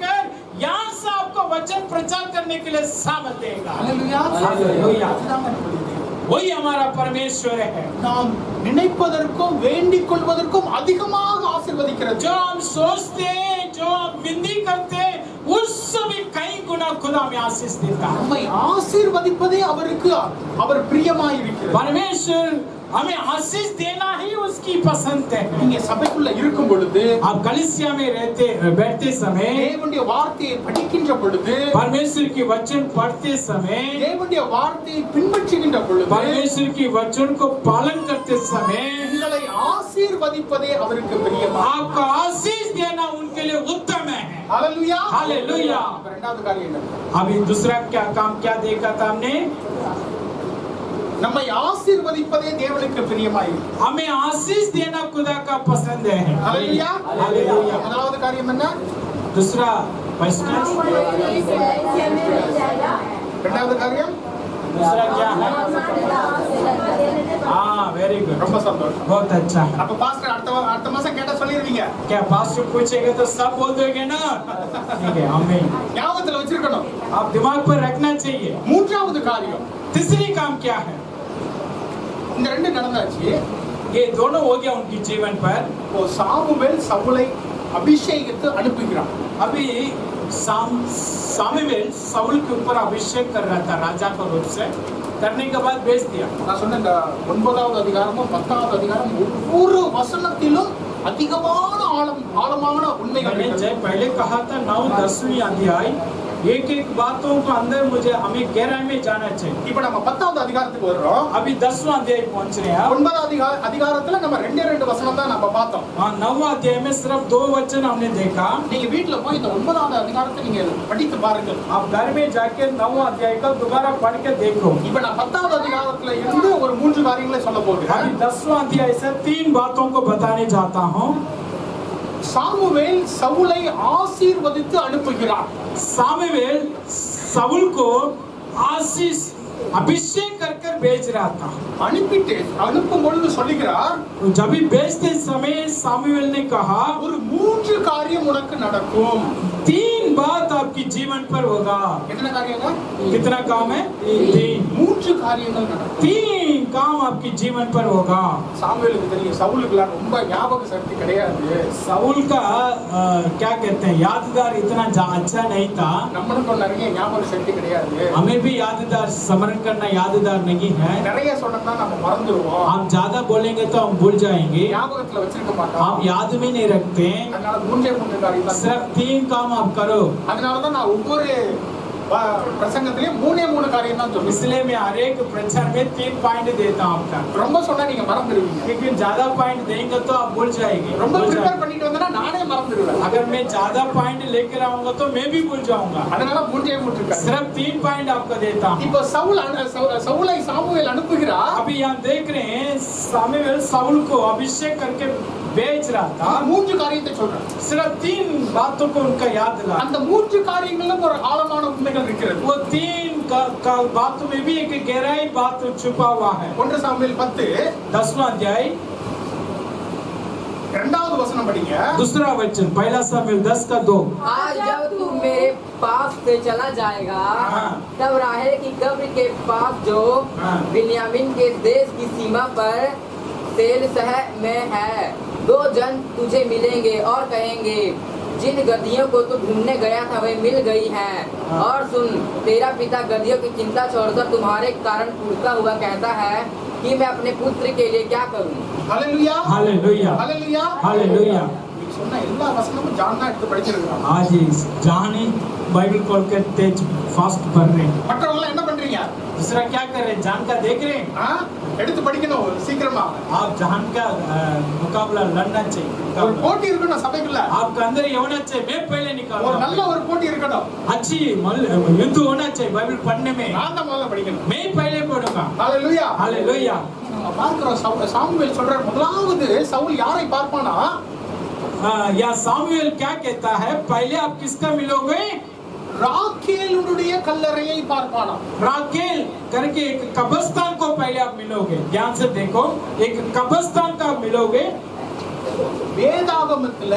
S2: यहाँ से आपको वचन प्रचार करने के लिए सामर्थ देगा।
S1: ஹல்லேலூயா.
S2: ஹல்லேலூயா.
S1: அதுதான் நம்முடைய தேவன்.
S2: वही हमारा परमेश्वर है,
S1: நாம் நினைப்பதற்கும் வேண்டிக் கொள்வதற்கும் அதிகமாக ஆசீர்வதிக்கிறது.
S2: जो हम सोचते हैं, जो हम विनती करते हैं, उससे भी कई गुना खुदा हमें आशीष देता है।
S1: நம்மை ஆசீர்வதிப்பதே அவருக்கு அவர் பிரியமாய் இருக்கிறது.
S2: परमेश्वर हमें आशीष देना ही उसकी पसंद है।
S1: நீங்க சபைக்குள்ள இருக்கும் பொழுது,
S2: आप कलीसिया में बैठते समय,
S1: தேவனுடைய வார்த்தையை படிக்கின்ற பொழுது,
S2: परमेश्वर की वचन पढ़ते समय,
S1: தேவனுடைய வார்த்தையை பின்பற்றுகின்ற பொழுது,
S2: परमेश्वर की वचन को पालन करते समय,
S1: உங்களை ஆசீர்வதிப்பதே அவருக்கு பிரியமா.
S2: आपका आशीष देना उनके लिए उत्तम है।
S1: ஹல்லேலூயா.
S2: हालेलुया।
S1: இப்ப இரண்டாவது காரியம் என்ன?
S2: अभी दूसरा क्या काम क्या देखा था हमने?
S1: நம்மை ஆசீர்வதிப்பதே தேவனுக்கு பிரியமாய் இருக்கிறது.
S2: हमें आशीष देना खुदा का पसंद है।
S1: ஹல்லேலூயா.
S2: हालेलुया।
S1: முதலாவது காரியம் என்ன?
S2: दूसरा फर्स्ट
S1: இரண்டாவது காரியம்
S2: दूसरा क्या है? हाँ, वेरी गुड,
S1: ரொம்ப சந்தோஷம்.
S2: बहुत अच्छा है।
S1: அப்ப பாஸ்டர் அடுத்த மாசம் கேட்டா சொல்லிருவீங்க.
S2: क्या पास्टर पूछेगा तो सब बोल दोगे ना? ठीक है, आमीन।
S1: ஞாபகத்துல வச்சிருக்கணும்.
S2: आप दिमाग पर रखना चाहिए।
S1: மூன்றாவது காரியம்,
S2: तीसरी काम क्या है?
S1: இந்த ரெண்டு நடந்தாச்சு.
S2: ये दोनों हो गया उनकी जीवन पर।
S1: இப்போ சாமுவேல் சவுலை அபிஷேகித்து அனுப்புகிறான்.
S2: अभी सामुएल साउल के ऊपर अभिषेक कर रहा था राजा के रूप से, करने के बाद भेज दिया।
S1: நான் சொன்ன இந்த 9வது அதிகாரமும் 10வது அதிகாரம் ஒவ்வொரு வசனத்திலும் அதிகமான ஆழமான உண்மைகள்
S2: मैंने
S1: இருக்கிறது.
S2: पहले कहा था 9-10वीं अध्याय, एक एक बातों को अंदर मुझे हमें गहराई में जाना चाहिए।
S1: இப்ப நம்ம 10வது அதிகாரத்துக்கு வர்றோம்.
S2: अभी 10वां अध्याय पहुंच रहे हैं।
S1: 9வது அதிகாரத்துல நம்ம ரெண்டு வசனம் தான் நம்ம பார்த்தோம்.
S2: हाँ, 9वां अध्याय में सिर्फ 2 वचन हमने देखा।
S1: நீங்க வீட்ல போய் இந்த 9வது அதிகாரத்தை நீங்க படித்து பாருங்க.
S2: आप घर में जाके 9वां अध्याय का दोबारा पढ़ के देखो।
S1: இப்ப நான் 10வது அதிகாரத்துல இருந்து ஒரு 3 காரியங்களை சொல்ல போகிறேன்.
S2: अभी 10वां अध्याय से 3 बातों को बताने जाता हूँ।
S1: சாமுவேல் சவுலை ஆசீர்வதித்து அனுப்புகிறார்.
S2: सामुएल साउल को आशीष अभिषेक कर कर भेज रहा था।
S1: அனுப்பும் பொழுது சொல்லுகிறார்,
S2: जब भी भेजते समय सामुएल ने कहा,
S1: ஒரு 3 காரியம் உனக்கு நடக்கும்.
S2: 3 बात आपकी जीवन पर होगा।
S1: என்ன காரியங்க?
S2: कितना काम है? 3
S1: 3 காரியங்கள் நடக்கும்.
S2: 3 काम आपकी जीवन पर होगा।
S1: சாமுவேலுக்கு தெரியும், சவுலுக்குலாம் ரொம்ப ஞாபக சக்தி கிடையாது.
S2: साउल का क्या कहते हैं, याददार इतना अच्छा नहीं था।
S1: நம்மளுக்கும் நிறைய ஞாபக சக்தி கிடையாது.
S2: हमें भी याददार स्मरण करना याददार नहीं है।
S1: நிறைய சொன்னா நம்ம மறந்துடுவோம்.
S2: हम ज्यादा बोलेंगे तो हम भूल जाएंगे,
S1: ஞாபகத்துல வச்சிருக்க
S2: हम
S1: மாட்டோம்.
S2: याद में नहीं रखते।
S1: அதனால 3 காரியம் தான்.
S2: सिर्फ 3 काम आप करो।
S1: அதனாலதான் நான் ஒவ்வொரு பிரசங்கத்திலயும் 3 காரியம் தான் சொல்லுவேன்.
S2: इसलिए मैं हर एक प्रचार में 3 पॉइंट देता हूँ आपका,
S1: ரொம்ப சொன்னா நீங்க மறந்துடுவீங்க.
S2: क्योंकि ज्यादा पॉइंट देंगे तो आप भूल जाएंगे।
S1: ரொம்ப ப்ரிப்பேர் பண்ணிட்டு வந்தா நானே மறந்துடுவேன்.
S2: अगर मैं ज्यादा पॉइंट लेकर आऊंगा तो मैं भी भूल जाऊंगा।
S1: அதனால 3 காரியம்.
S2: सिर्फ 3 पॉइंट आपको देता हूँ।
S1: இப்போ சவுலை சாமுவேல் அனுப்புகிறார்.
S2: अभी यहाँ देख रहे हैं सामुएल साउल को अभिषेक करके भेज रहा था।
S1: 3 காரியத்தை சொல்றேன்.
S2: सिर्फ 3 बातों को उनका याद दिला।
S1: அந்த 3 காரியங்களும் ஒரு ஆழமான உண்மைகள் இருக்கிறது.
S2: वो 3 बातों में भी एक गहराई बात छुपा हुआ है।
S1: 1 சாமுவேல் 10
S2: 10वां अध्याय
S1: 2வது வசனம் படிங்க.
S2: दूसरा वचन, 1 सामुएल 10 का 2।
S3: आज जब तू मेरे पास से चला जाएगा,
S2: हाँ।
S3: तब राहेल की कब्र के पास जो
S2: हाँ।
S3: बिन्यामीन के देश की सीमा पर सेल शहर में है, 2 जन तुझे मिलेंगे और कहेंगे, जिन गधियों को तू ढूंढने गया था वे मिल गई हैं। और सुन, तेरा पिता गधियों की चिंता छोड़कर तुम्हारे कारण उड़ता हुआ कहता है कि मैं अपने पुत्र के लिए क्या करूं।
S1: ஹalleluya
S2: हालेलुया
S1: ஹalleluya
S2: हालेलुया।
S1: நீ சொன்ன எல்லா வசனமும் ஜான் தான் எடுத்து படிச்சிருக்கான்.
S2: आज ही जहाँ ही बाइबल खोल कर तेज फास्ट पढ़ रहे हैं।
S1: மற்றவங்க எல்லாம் என்ன பண்றீங்க?
S2: दूसरा क्या कर रहे हैं? जान का देख रहे हैं।
S1: ஆ? எடுத்து படிக்கணும் சீக்கிரமா.
S2: आप जान का मुकाबला लड़ना चाहिए।
S1: ஒரு
S2: मुकाबला।
S1: போட்டி இருக்கணும் சபைக்குள்ள.
S2: आपका अंदर ये होना चाहिए, मैं पहले
S1: ஒரு
S2: निकालूंगा।
S1: நல்ல ஒரு போட்டி இருக்கணும்.
S2: अच्छी युद्ध होना चाहिए बाइबल पढ़ने में।
S1: நான் தான் முதல்ல படிக்கணும்.
S2: मैं ही पहले पढ़ूंगा।
S1: ஹalleluya
S2: हालेलुया।
S1: நம்ம பார்க்கிறோம் சாமுவேல் சொல்றார் முதலாவது சவுல் யாரை பார்ப்பானா?
S2: या सामुएल क्या कहता है? पहले आप किसका मिलोगे?
S1: ராக்கேலுடைய கல்லறையை பார்ப்பானா?
S2: राकेल करके एक कब्रिस्तान को पहले आप मिलोगे। ध्यान से देखो, एक कब्रिस्तान का मिलोगे।
S1: வேதாகமத்துல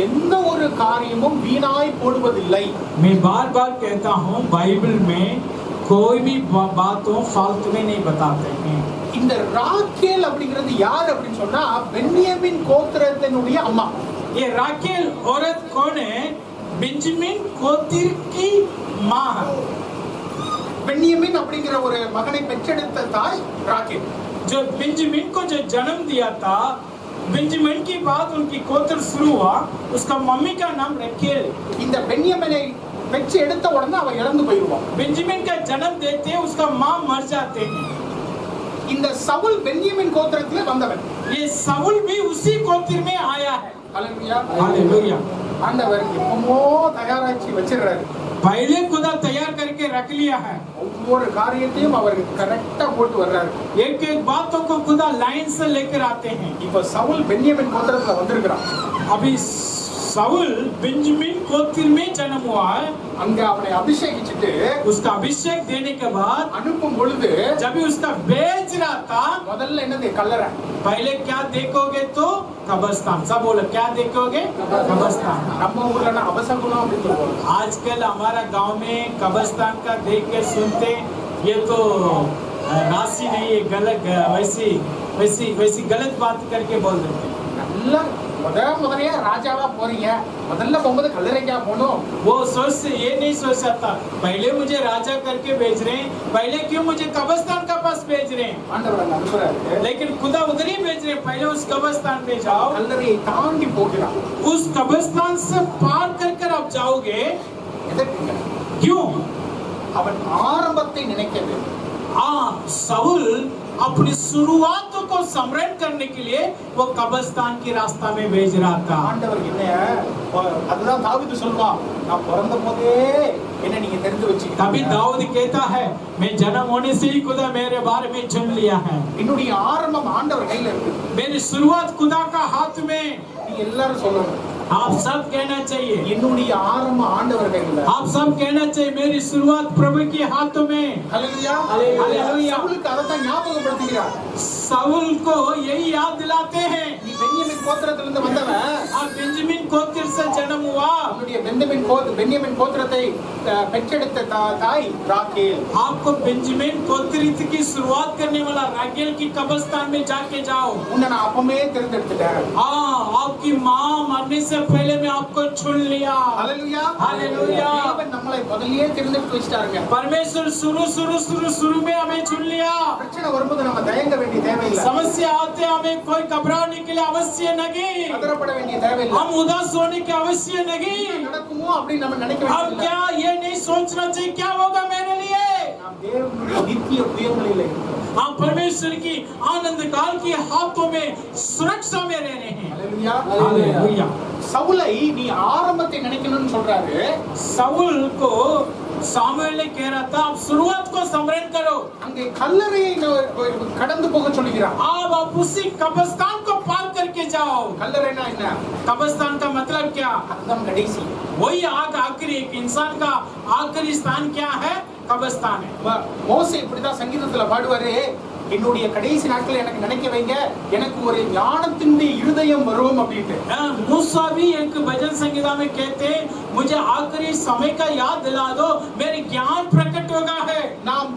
S1: எந்த ஒரு காரியமும் வீணாய் போடுவதில்லை.
S2: मैं बार बार कहता हूँ बाइबल में कोई भी बातों फालतू में नहीं बताते हैं।
S1: இந்த ராக்கேல் அப்படிங்கிறது யார் அப்படின்னு சொன்னா பென்யமின் கோத்திரத்தினுடைய அம்மா.
S2: ये राकेल औरत कौन है? बेंजामिन गोत्र की माँ है।
S1: பென்யமின் அப்படிங்கிற ஒரு மகனை பெற்றெடுத்த தாய் ராக்கேல்.
S2: जो बेंजामिन को जो जन्म दिया था, बेंजामिन की बाद उनकी गोत्र शुरू हुआ, उसका मम्मी का नाम राकेल।
S1: இந்த பென்யமினை பெற்று எடுத்த உடனே அவன் இறந்து போயிடுவான்.
S2: बेंजामिन का जन्म देते हैं, उसका माँ मर जाते हैं।
S1: இந்த சவுல் பென்யமின் கோத்திரத்திலே வந்தவன்.
S2: ये साउल भी उसी गोत्र में आया है।
S1: ஹalleluya
S2: हालेलुया।
S1: ஆண்டவர் எப்பமோ தயாராக்கி வச்சிருக்காரு.
S2: पहले खुदा तैयार करके रख लिया है।
S1: ஒவ்வொரு காரியத்தையும் அவர் கரெக்ட்டா போட்டு வர்றாரு.
S2: एक एक बातों को खुदा लाइन से लेकर आते हैं।
S1: இப்ப சவுல் பென்யமின் கோத்திரத்துல வந்திருக்கான்.
S2: अभी साउल बेंजामिन गोत्र में जन्म हुआ है।
S1: அங்க அவனை அபிஷேகிச்சிட்டு
S2: उसका अभिषेक देने के बाद
S1: அனுப்பும் பொழுது
S2: जब भी उसका भेज रहा था,
S1: முதல்ல என்னது கல்லறை.
S2: पहले क्या देखोगे तो कब्रिस्तान। सब बोलो क्या देखोगे? कब्रिस्तान।
S1: நம்ம ஊர்ல நான் அபசகுணம் அப்படின்னு சொல்லுவோம்.
S2: आजकल हमारा गांव में कब्रिस्तान का देख के सुनते ये तो राशि नहीं है, गलत वैसी वैसी वैसी गलत बात करके बोल देते हैं।
S1: நல்லா முதலையா ராஜாவா போறீங்க, முதல்ல போகும்போது கல்லறைக்கா போகணும்.
S2: वो सोच से ये नहीं सोच सकता पहले मुझे राजा करके भेज रहे हैं, पहले क्यों मुझे कब्रिस्तान का पास भेज रहे हैं?
S1: ஆண்டவர் அங்க அனுப்புறாரு.
S2: लेकिन खुदा उधर ही भेज रहे हैं, पहले उस कब्रिस्तान में जाओ।
S1: கல்லறையை தாண்டி போகிறான்.
S2: उस कब्रिस्तान से पार कर आप जाओगे।
S1: எதற்கு?
S2: क्यों?
S1: அவன் ஆரம்பத்தை நினைக்க வேண்டும்.
S2: साउल अपनी शुरुआतों को स्मरण करने के लिए वो कब्रिस्तान की रास्ता में भेज रहा था।
S1: ஆண்டவர் என்ன அதுதான் தாவீது சொல்வான், நான் பிறந்த போதே என்ன நீங்க தெரிந்து வச்சீங்க.
S2: तभी दाऊद कहता है मैं जन्म होने से ही खुदा मेरे बारे में चुन लिया है।
S1: என்னுடைய ஆரம்பம் ஆண்டவர் கையில இருக்கு.
S2: मेरी शुरुआत खुदा का हाथ में।
S1: நீங்க எல்லாரும் சொல்லணும்,
S2: आप सब कहना चाहिए,
S1: என்னுடைய ஆரம்பம் ஆண்டவர் கையில.
S2: आप सब कहना चाहिए मेरी शुरुआत प्रभु के हाथों में।
S1: ஹalleluya
S2: हालेलुया।
S1: சவுலுக்கு அதைத்தான் ஞாபகப்படுத்துகிறார்.
S2: साउल को यही याद दिलाते हैं,
S1: நீ பென்யமின் கோத்திரத்திலிருந்து வந்தவன்,
S2: आप बेंजामिन गोत्र से जन्म हुआ।
S1: உன்னுடைய பென்யமின் கோத்திரத்தை பெற்றெடுத்த தாய் ராக்கேல்.
S2: आपको बेंजामिन गोत्र की शुरुआत करने वाला राकेल की कब्रिस्तान में जाके जाओ।
S1: உன்னை நான் அப்பமே தேர்ந்தெடுத்துட்டேன்.
S2: आपकी माँ मरने से पहले मैं आपको चुन लिया।
S1: ஹalleluya
S2: हालेलुया।
S1: தேவன் நம்மளை முதல்லயே தேர்ந்தெடுத்து வச்சிட்டாருங்க.
S2: परमेश्वर शुरू में हमें चुन लिया।
S1: பிரச்சனை வரும்போது நம்ம தயங்க வேண்டிய தேவையில்லை.
S2: समस्या आते हमें कोई घबराने के लिए आवश्यक नहीं,
S1: கதறப்பட வேண்டிய தேவையில்லை.
S2: हम उदास होने की आवश्यक नहीं।
S1: நடக்குமோ அப்படின்னு நம்ம நினைக்க
S2: अब
S1: வேண்டியதில்லை.
S2: क्या ये नहीं सोचना चाहिए क्या होगा मेरे लिए।
S1: நாம் தேவனுடைய நித்திய புயங்களில் இருக்கிறோம்.
S2: हम परमेश्वर की आनंद काल के हाथों में सुरक्षा में रह रहे हैं।
S1: ஹalleluya
S2: हालेलुया।
S1: சவுலை நீ ஆரம்பத்தை நினைக்கணும்னு சொல்றாரு.
S2: साउल को सामुएल ने कह रहा था आप शुरुआत को स्मरण करो।
S1: அங்கே கல்லறையை கடந்து போக சொல்கிறார்.
S2: आप उसी कब्रिस्तान को पार करके जाओ।
S1: கல்லறைனா என்ன?
S2: कब्रिस्तान का मतलब क्या?
S1: அதுதான் கடைசி.
S2: वही आखिरी एक इंसान का आखिरी स्थान क्या है? कब्रिस्तान है।
S1: மோசே இப்படிதான் சங்கீதத்துல பாடுவாரு, என்னுடைய கடைசி நாட்கள் எனக்கு நினைக்க வைங்க, எனக்கு ஒரு ஞானத்தினுடைய இருதயம் வரும் அப்படின்ட்டு.
S2: मूसा भी एक भजन संगीता में कहते मुझे आखिरी समय का याद दिला दो, मेरे ज्ञान प्रकट होगा है।
S1: நாம்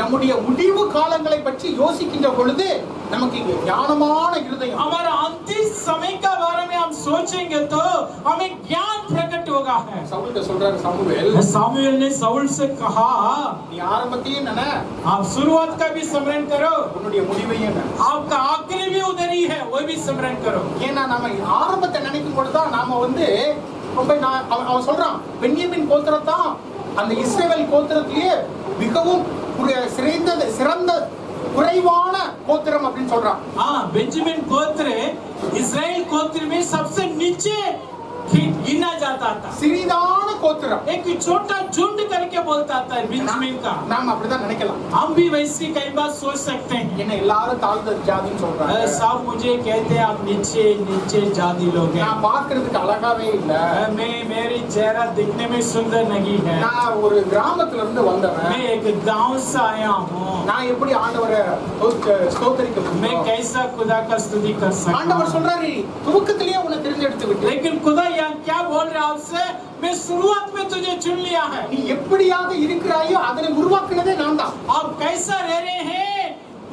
S1: நம்முடைய முடிவு காலங்களை பற்றி யோசிக்கின்ற பொழுது நமக்கு ஞானமான இருதயம்.
S2: हमारा अंतिम समय का बारे में हम सोचेंगे तो हमें ज्ञान होगा है।
S1: சவுல்கிட்ட சொல்றாரு, சாமுவேல்
S2: सामुएल ने साउल से कहा,
S1: நீ ஆரம்பத்தையும் நினை,
S2: आप शुरुआत का भी स्मरण करो,
S1: உன்னுடைய முடிவையும் நினை.
S2: आपका आखिरी भी उधर ही है, वो भी स्मरण करो।
S1: ஏன்னா நாம ஆரம்பத்தை நினைக்கும் பொழுதுதான் நாம வந்து ரொம்ப அவன் சொல்றான், பென்யமீன் கோத்திரத்தான் அந்த இஸ்ரவேல் கோத்திரத்திலேயே மிகவும் சிறந்த குறைவான கோத்திரம் அப்படின்னு சொல்றான்.
S2: हाँ, बेंजामिन गोत्र इस्राएल गोत्र में सबसे नीचे गिना जाता था।
S1: சிறிதான கோத்திரம்,
S2: एक छोटा झुंड करके बोलता था बेंजामिन का।
S1: நாம அப்படிதான் நினைக்கலாம்.
S2: हम भी वैसी कई बार सोच सकते हैं।
S1: என்ன எல்லாரும் தாழ்ந்த ஜாதின்னு சொல்றாங்க.
S2: सब मुझे कहते हैं आप नीचे नीचे जाति लोग हैं।
S1: நான் பார்க்கிறதுக்கு அழகாவே இல்ல,
S2: मेरी चेहरा दिखने में सुंदर नहीं है,
S1: நான் ஒரு கிராமத்துல இருந்து வந்தவன்,
S2: मैं एक गांव से आया हूँ,
S1: நான் எப்படி ஆண்டவரை ஸ்தோத்திரிக்க
S2: मैं
S1: முடியும்?
S2: कैसा खुदा का स्तुति कर सकता
S1: ஆண்டவர்
S2: हूँ?
S1: சொல்றாரு, துவக்கத்திலேயே உன்னை தெரிஞ்செடுத்து விட்டு,
S2: लेकिन खुदा यहाँ क्या बोल रहा है आपसे, मैं शुरुआत में तुझे चुन लिया है।
S1: நீ எப்படியாக இருக்கிறாயோ அதனை உருவாக்குனதே நான் தான்.
S2: आप कैसा रह रहे हैं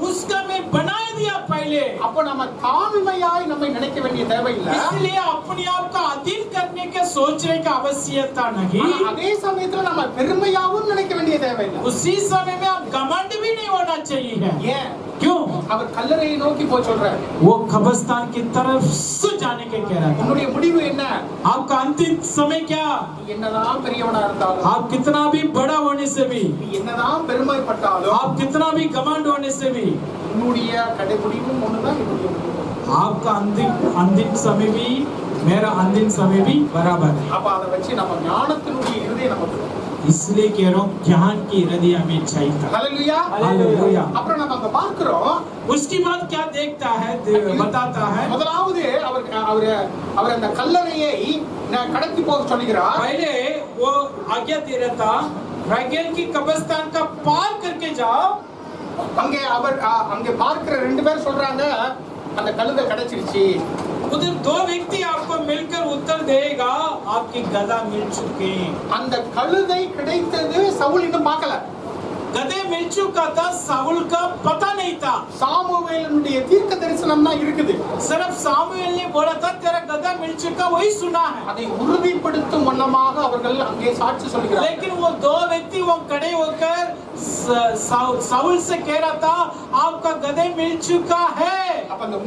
S2: उसका मैं बना दिया पहले।
S1: அப்ப நம்ம தாழ்மையாய் நம்மை நினைக்க வேண்டிய தேவையில்லை.
S2: इसलिए अपने आप का अधीन करने के सोचने का आवश्यकता नहीं,
S1: ஆனா அதே சமயத்துல நம்ம பெருமையாவும் நினைக்க வேண்டிய தேவையில்லை.
S2: उसी समय में आप घमंड भी नहीं होना चाहिए है।
S1: ஏன்?
S2: क्यों?
S1: அவர் கல்லறையை நோக்கி போய் சொல்றாரு,
S2: वो कब्रिस्तान की तरफ से जाने के कह रहा था।
S1: உன்னுடைய முடிவு என்ன?
S2: आपका अंतिम समय क्या?
S1: நீ என்னதான் பெரியவனா இருந்தாலும்,
S2: आप कितना भी बड़ा होने से भी,
S1: நீ என்னதான் பெருமைப்பட்டாலும்,
S2: आप कितना भी घमंड होने से भी,
S1: உன்னுடைய கடைபிடிப்பும் ஒண்ணுதான், என்னுடைய முடிவும்.
S2: आपका अंतिम समय भी मेरा अंतिम समय भी बराबर है।
S1: அப்ப அதை வச்சு நம்ம ஞானத்தினுடைய இருதயம் நமக்கு.
S2: इसलिए कह रहा हूँ ज्ञान की हृदय में चाहिए।
S1: ஹல்லேலூயா.
S2: हालेलुया।
S1: அப்புறம் நம்ம அங்க பார்க்கிறோம்,
S2: उसके बाद क्या देखता है, बताता है,
S1: முதலாவது அவர் அந்த கல்லறையை கடத்தி போக சொல்லுகிறார்.
S2: पहले वो आज्ञा दे रहा था रागेल की कब्रिस्तान का पार करके जाओ।
S1: அங்கே பார்க்கிற ரெண்டு பேர் சொல்றாங்க, அந்த கழுதை கிடைச்சிருச்சு.
S2: उधर दो व्यक्ति आपको मिलकर उत्तर देगा, आपकी गदा मिल चुके।
S1: அந்த कழுதை கிடைத்தது சவுல் இன்னும் பார்க்கல.
S2: गधे मिल चुका था, साउल का पता नहीं था।
S1: சாமுவேலுடைய தீர்க்க தரிசனம் தான் இருக்குது.
S2: सिर्फ सामुएल ने बोला था तेरा गधा मिल चुका, वही सुना है।
S1: அதை உறுதிப்படுத்தும் வண்ணமாக அவர்கள் அங்கே சாட்சி சொல்கிறார்கள்.
S2: लेकिन वो दो व्यक्ति वो खड़े होकर साउल से कह रहा था आपका गधे मिल चुका है।
S1: அப்ப அந்த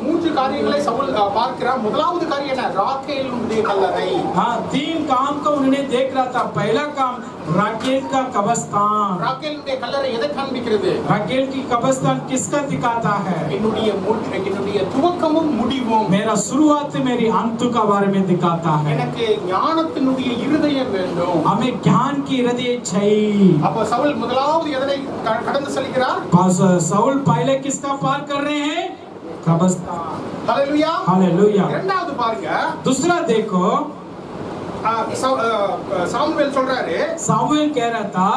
S1: மூன்று காரியங்களை சவுல் பார்க்கிறார். முதலாவது காரியம் என்ன? ராகேலுடைய கல்லறை.
S2: हाँ, तीन काम को उन्होंने देख रहा था। पहला काम राकेल का कब्रिस्तान।
S1: ராகேலுடைய கல்லறை எதை காண்பிக்கிறது?
S2: राकेल की कब्रिस्तान किसका दिखाता है?
S1: என்னுடைய துவக்கமும் முடிவும்,
S2: मेरा शुरुआत मेरी अंत का बारे में दिखाता है।
S1: எனக்கு ஞானத்தினுடைய இருதயம் வேண்டும்.
S2: हमें ज्ञान की हृदय चाहिए।
S1: அப்ப சவுல் முதலாவது எதனை கடந்து செல்கிறார்?
S2: साउल पहले किसका पार कर रहे हैं? कब्रिस्तान।
S1: ஹல்லேலூயா.
S2: हालेलुया।
S1: இரண்டாவது பாருங்க,
S2: दूसरा देखो,
S1: சாமுவேல் சொல்றாரு,
S2: सामुएल कह रहा था,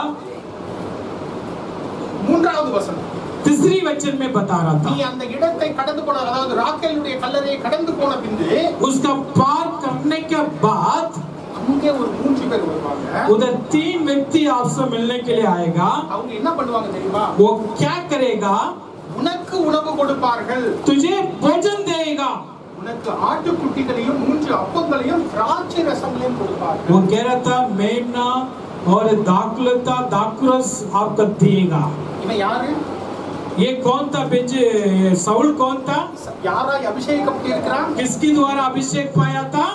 S1: மூன்றாவது வசனம்,
S2: तीसरी वचन में बता रहा
S1: நீ
S2: था
S1: அந்த இடத்தை கடந்து போன, அதாவது ராகேலுடைய கல்லறையை கடந்து போன பின்பு
S2: उसका पार करने के बाद
S1: அங்கே ஒரு மூன்று பேர் வருவாங்க.
S2: उधर तीन व्यक्ति आपसे मिलने के लिए आएगा।
S1: அவங்க என்ன பண்ணுவாங்க தெரியுமா?
S2: वो क्या करेगा?
S1: உனக்கு உணவு கொடுப்பார்கள்.
S2: तुझे भोजन देगा।
S1: உனக்கு ஆட்டுக்குட்டிகளையும் 3 அப்பங்களையும் திராட்சை ரசங்களையும் கொடுப்பார்கள்.
S2: वो कह रहा था मेमना और दाखरस आपको देगा।
S1: இவன் யாரு?
S2: ये कौन था? साउल कौन था?
S1: யாராய் அபிஷேகப்பட்டு இருக்கிறான்?
S2: किसके द्वारा अभिषेक पाया था?